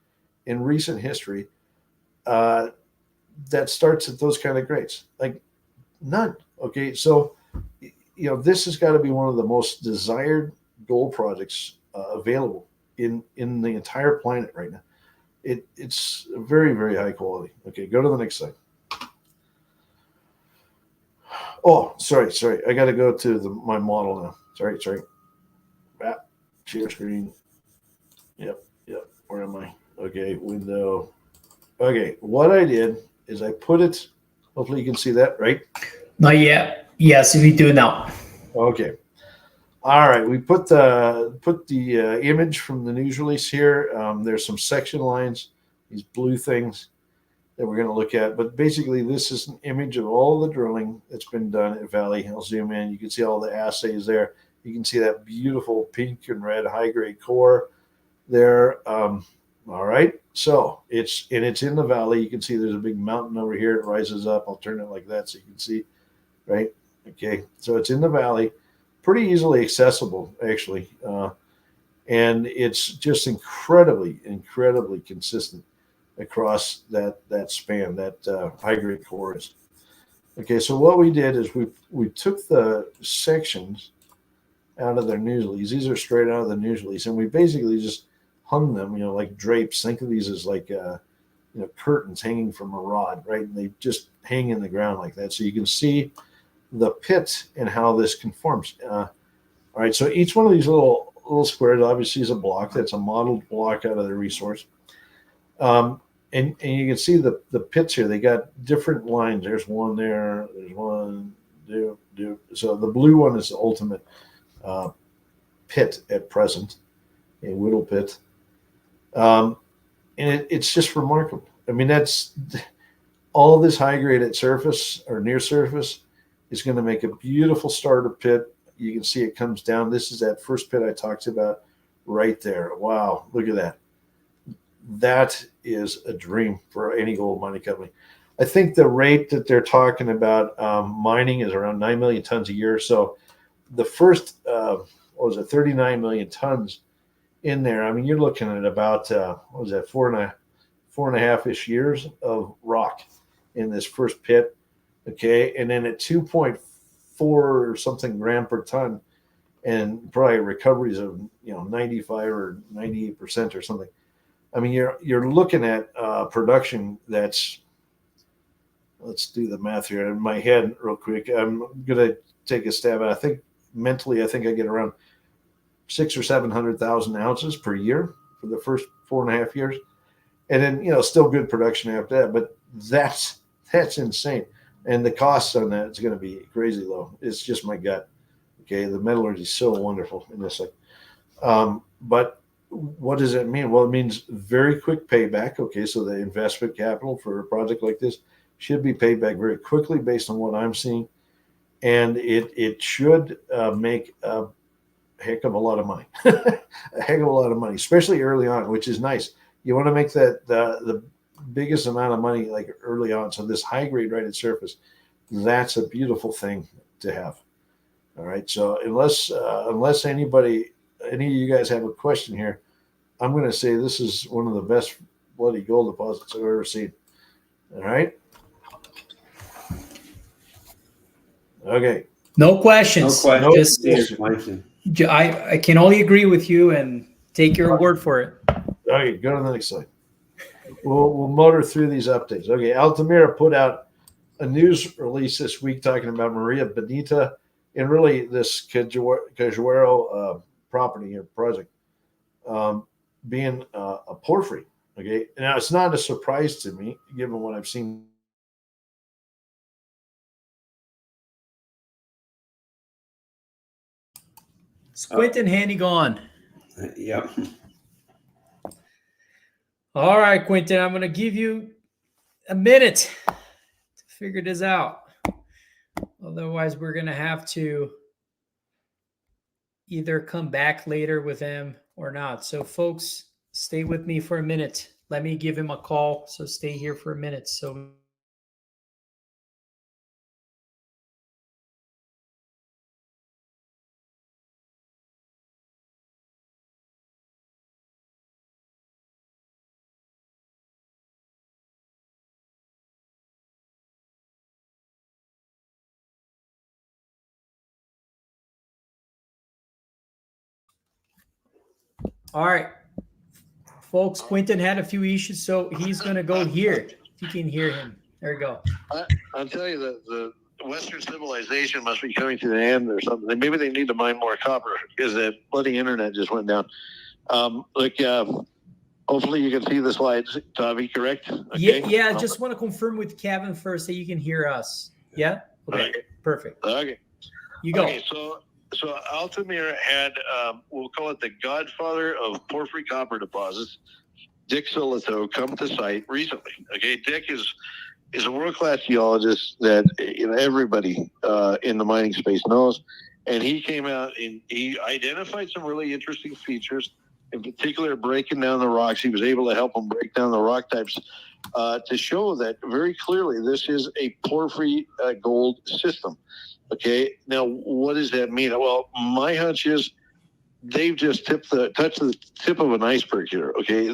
in recent history that starts at those kind of grades? Like none. Okay, so this has got to be one of the most desired gold projects available in the entire planet right now. It's very, very high quality. Okay, go to the next slide. Oh, sorry. I got to go to my model now. Sorry. Share screen. Yep. Where am I? Okay, window. Okay, what I did is I put it. Hopefully, you can see that, right? Not yet. Yes, we do now. Okay. All right, we put the image from the news release here. There's some section lines, these blue things that we're going to look at. But basically, this is an image of all the drilling that's been done at Valley. I'll zoom in. You can see all the assays there. You can see that beautiful pink and red high-grade core there. All right, so it's in the valley. You can see there's a big mountain over here. It rises up. I'll turn it like that so you can see, right? Okay, so it's in the valley. Pretty easily accessible, actually, and it's just incredibly consistent across that span, that high-grade core is. Okay, so what we did is we took the sections out of their news release. These are straight out of the news release, and we basically just hung them, like drapes. Think of these as like curtains hanging from a rod, right? And they just hang in the ground like that, so you can see the pit and how this conforms. All right, so each one of these little squares obviously is a block. That's a modeled block out of the resource. And you can see the pits here. They got different lines. There's one there. There's one. So the blue one is the ultimate pit at present, a whittle pit. And it's just remarkable. I mean, that's all this high grade at surface or near surface is going to make a beautiful starter pit. You can see it comes down. This is that first pit I talked about right there. Wow, look at that. That is a dream for any gold mining company. I think the rate that they're talking about mining is around 9 million tons a year. So the first, 39 million tons in there. I mean, you're looking at about, 4.5-ish years of rock in this first pit. Okay. And then at 2.4 or something gram per ton and probably recoveries of, 95 or 98% or something. I mean, you're looking at production that's, let's do the math here in my head real quick. I'm going to take a stab at it. I think mentally, I get around 600,000 or 700,000 ounces per year for the first 4.5 years. And then, still good production after that. But that's insane. And the costs on that is going to be crazy low. It's just my gut. Okay. The metallurgy is so wonderful in this thing. But what does it mean? Well, it means very quick payback. Okay, so the investment capital for a project like this should be paid back very quickly based on what I'm seeing, and it should make a heck of a lot of money, a heck of a lot of money, especially early on, which is nice. You want to make that the biggest amount of money like early on. So this high grade right at surface, that's a beautiful thing to have. All right, so unless any of you guys have a question here, I'm going to say this is one of the best bloody gold deposits I've ever seen. All right. Okay. No questions. No question. I can only agree with you and take your word for it. Okay, go to the next slide. We'll motor through these updates. Okay, Altamira put out a news release this week talking about Maria Bonita and really this Cajuero property or project being a porphyry. Okay, now it's not a surprise to me given what I've seen. Is Quinton Hennigh gone? Yep. All right, Quinton, I'm going to give you a minute to figure this out. Otherwise, we're going to have to either come back later with him or not. So, folks, stay with me for a minute. Let me give him a call. So stay here for a minute. So all right, folks, Quinton had a few issues, so he's going to go here. If you can hear him. There you go. I'll tell you that the Western civilization must be coming to the end or something. Maybe they need to mine more copper because the bloody internet just went down. Hopefully you can see the slides, Tavi, correct? Okay. Yeah, I just want to confirm with Kevin first that you can hear us. Yeah? Okay. Perfect. Okay. You go. Okay, so Altamira had, we'll call it the godfather of porphyry copper deposits, Dick Solito, come to site recently. Okay, Dick is a world-class geologist that everybody in the mining space knows, and he came out and he identified some really interesting features, in particular breaking down the rocks. He was able to help them break down the rock types to show that very clearly this is a porphyry gold system. Okay, now what does that mean? Well, my hunch is they've just touched the tip of an iceberg here. Okay,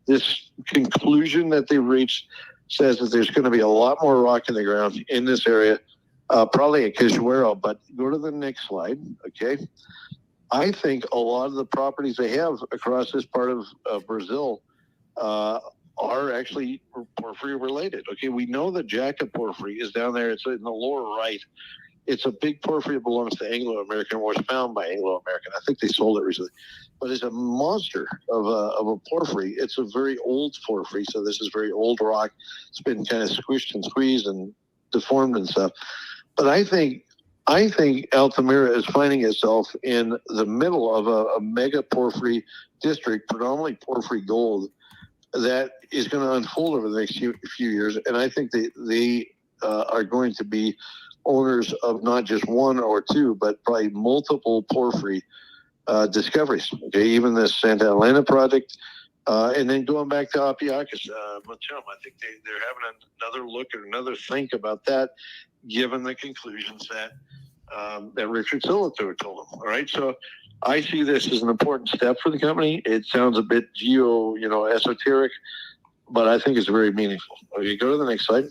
this conclusion that they've reached says that there's going to be a lot more rock in the ground in this area probably a Cajueiro, but go to the next slide, okay? I think a lot of the properties they have across this part of Brazil are actually porphyry related. Okay, we know that Jaca porphyry is down there. It's in the lower right. It's a big porphyry that belongs to Anglo-American, was found by Anglo-American. I think they sold it recently. But it's a monster of a porphyry. It's a very old porphyry, so this is very old rock. It's been kind of squished and squeezed and deformed and stuff. But I think Altamira is finding itself in the middle of a mega porphyry district, predominantly porphyry gold, that is going to unfold over the next few years. And I think they are going to be owners of not just one or two, but probably multiple porphyry discoveries. Okay, even this Santa Elena project, and then going back to Apiacus, Montem, I think they're having another look or another think about that, given the conclusions that Richard Sillitoe told them. All right, so I see this as an important step for the company. It sounds a bit esoteric, but I think it's very meaningful. Okay, go to the next slide.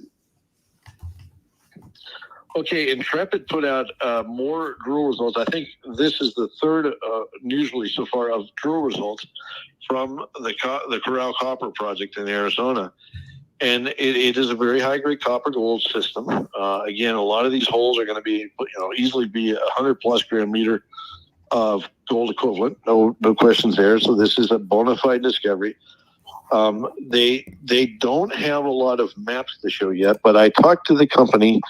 Okay, Intrepid put out more drill results. I think this is the third news release so far of drill results from the Corral Copper project in Arizona. And it is a very high-grade copper gold system. Again, a lot of these holes are going to be, easily be 100-plus gram meter of gold equivalent. No questions there. So this is a bona fide discovery. They don't have a lot of maps to show yet, but I talked to the company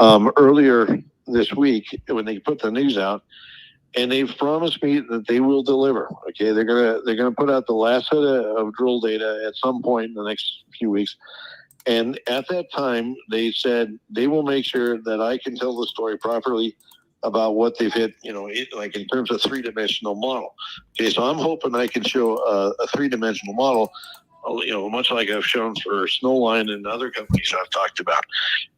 earlier this week when they put the news out, and they've promised me that they will deliver. Okay, they're gonna put out the last set of drill data at some point in the next few weeks, and at that time they said they will make sure that I can tell the story properly about what they've hit, like in terms of three-dimensional model. Okay, so I'm hoping I can show a three-dimensional model, much like I've shown for Snowline and other companies I've talked about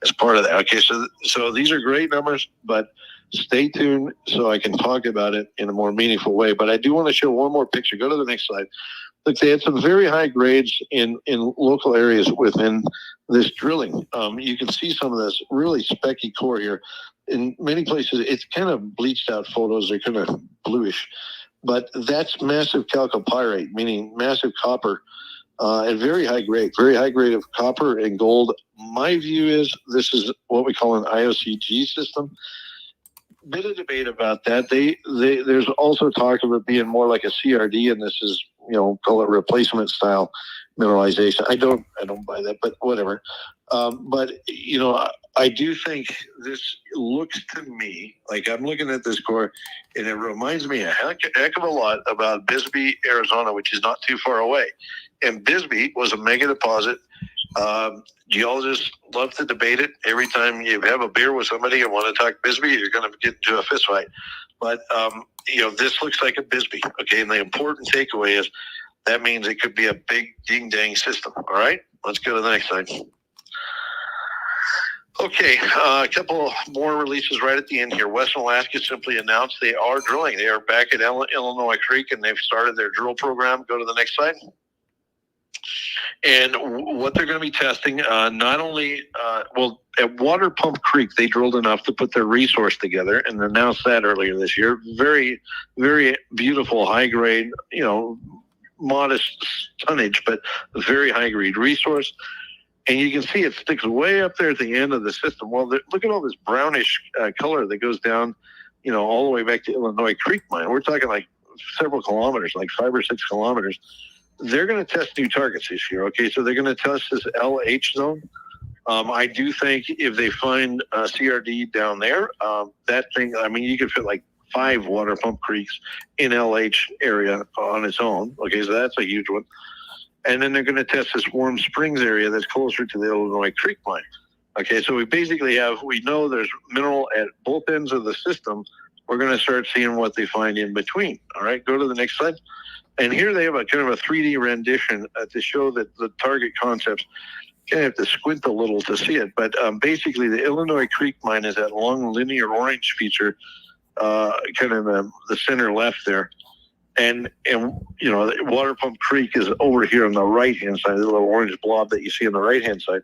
as part of that. Okay, so these are great numbers, but stay tuned so I can talk about it in a more meaningful way. But I do want to show one more picture. Go to the next slide. Look, they had some very high grades in local areas within this drilling. You can see some of this really specky core here. In many places, it's kind of bleached out photos. They're kind of bluish. But that's massive chalcopyrite, meaning massive copper, and very high grade of copper and gold. My view is this is what we call an IOCG system. Bit of debate about that. There's also talk of it being more like a CRD, and this is, call it replacement style mineralization. I don't buy that, but whatever. But I do think this looks to me like I'm looking at this core, and it reminds me a heck of a lot about Bisbee, Arizona, which is not too far away. And Bisbee was a mega deposit. Geologists love to debate it. Every time you have a beer with somebody and want to talk Bisbee, you're going to get into a fist fight. But, this looks like a Bisbee. Okay, and the important takeaway is that means it could be a big ding-dang system. All right, let's go to the next slide. Okay, a couple more releases right at the end here. Western Alaska simply announced they are drilling. They are back at Illinois Creek, and they've started their drill program. Go to the next slide. And what they're going to be testing, not only, at Water Pump Creek, they drilled enough to put their resource together and announced that earlier this year. Very, very beautiful, high grade, modest tonnage, but very high grade resource. And you can see it sticks way up there at the end of the system. Well, look at all this brownish color that goes down, all the way back to Illinois Creek mine. We're talking like several kilometers, like 5 or 6 kilometers. They're going to test new targets this year. Okay, so they're going to test this LH zone. I do think if they find CRD down there, that thing, you could fit like 5 water pump creeks in LH area on its own. Okay, so that's a huge one. And then they're going to test this Warm Springs area that's closer to the Illinois Creek mine. Okay, so we know there's mineral at both ends of the system. We're going to start seeing what they find in between. All right, go to the next slide. And here they have a kind of a 3D rendition to show that the target concepts. You have to squint a little to see it, but basically the Illinois Creek mine is that long linear orange feature, kind of the center left there. And you know, Water Pump Creek is over here on the right hand side, the little orange blob that you see on the right hand side.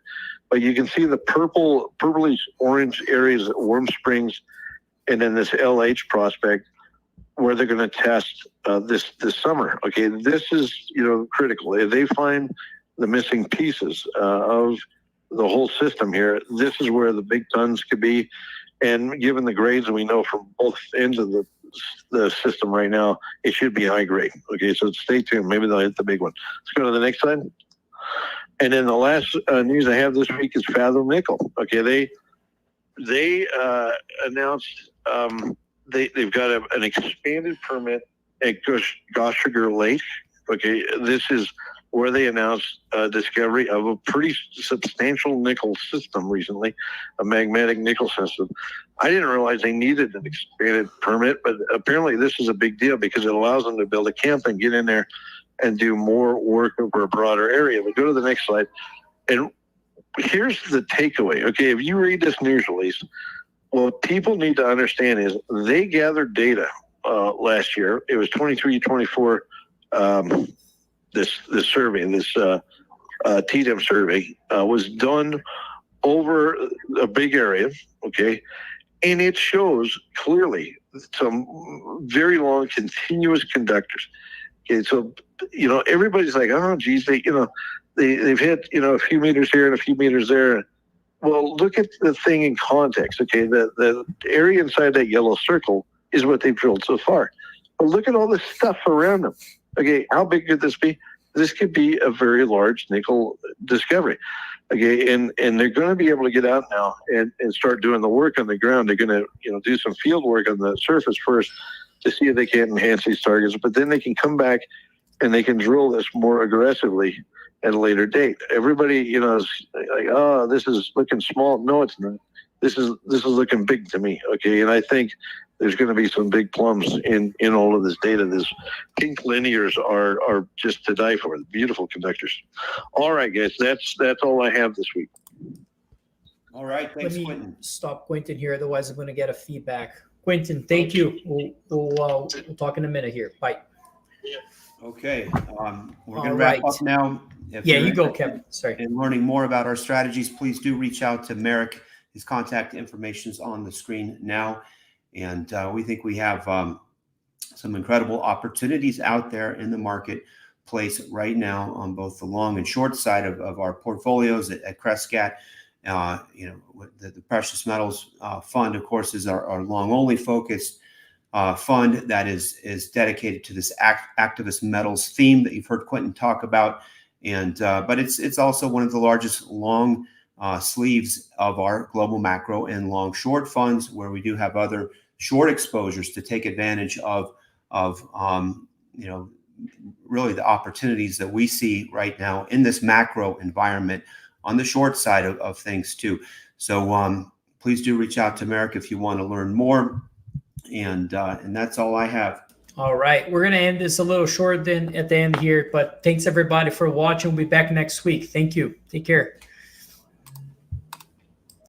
But you can see the purplish orange areas at Warm Springs, and then this LH prospect where they're going to test this summer. Okay, this is, you know, critical. If they find the missing pieces of the whole system here, this is where the big tons could be. And given the grades we know from both ends of the system right now, it should be high grade. Okay, so stay tuned. Maybe they'll hit the big one. Let's go to the next slide. And then the last news I have this week is Fathom Nickel. Okay, they announced they've got an expanded permit at Goshager Lake. Okay, this is where they announced discovery of a pretty substantial nickel system recently, a magmatic nickel system. I didn't realize they needed an expanded permit, but apparently this is a big deal because it allows them to build a camp and get in there and do more work over a broader area. But go to the next slide. And here's the takeaway. Okay, if you read this news release, what people need to understand is they gathered data last year. It was 23, 24, this survey, this TDEM survey was done over a big area, okay? And it shows clearly some very long continuous conductors. Okay, so, you know, everybody's like, oh, geez, they've hit, you know, a few meters here and a few meters there. Well, look at the thing in context, okay? The area inside that yellow circle is what they've drilled so far. But look at all this stuff around them. Okay, how big could this be? This could be a very large nickel discovery. Okay, and they're going to be able to get out now and start doing the work on the ground. They're going to, you know, do some field work on the surface first to see if they can enhance these targets, but then they can come back and they can drill this more aggressively at a later date. Everybody, you know, is like, oh, this is looking small. No, it's not. This is looking big to me. Okay, and I think there's going to be some big plums in all of this data. These pink linears are just to die for. Beautiful conductors. All right, guys, that's all I have this week. All right, thanks, Let me Quinton. stop Quinton here, otherwise I'm going to get a feedback. Quinton, thank you. We'll talk in a minute here. Bye. Okay, we're going to All wrap right. up now. If Yeah, you're you go, interested Kevin. Sorry. in learning more about our strategies, please do reach out to Merrick. His contact information is on the screen now. And we think we have some incredible opportunities out there in the marketplace right now on both the long and short side of our portfolios at Crescat. You know, the precious metals fund, of course, is our long only focused fund that is dedicated to this activist metals theme that you've heard Quinton talk about. And but it's also one of the largest long sleeves of our global macro and long short funds, where we do have other short exposures to take advantage of you know, really the opportunities that we see right now in this macro environment on the short side of things too. So please do reach out to Merrick if you want to learn more. And that's all I have. All right. We're going to end this a little short then at the end here, but thanks everybody for watching. We'll be back next week. Thank you. Take care.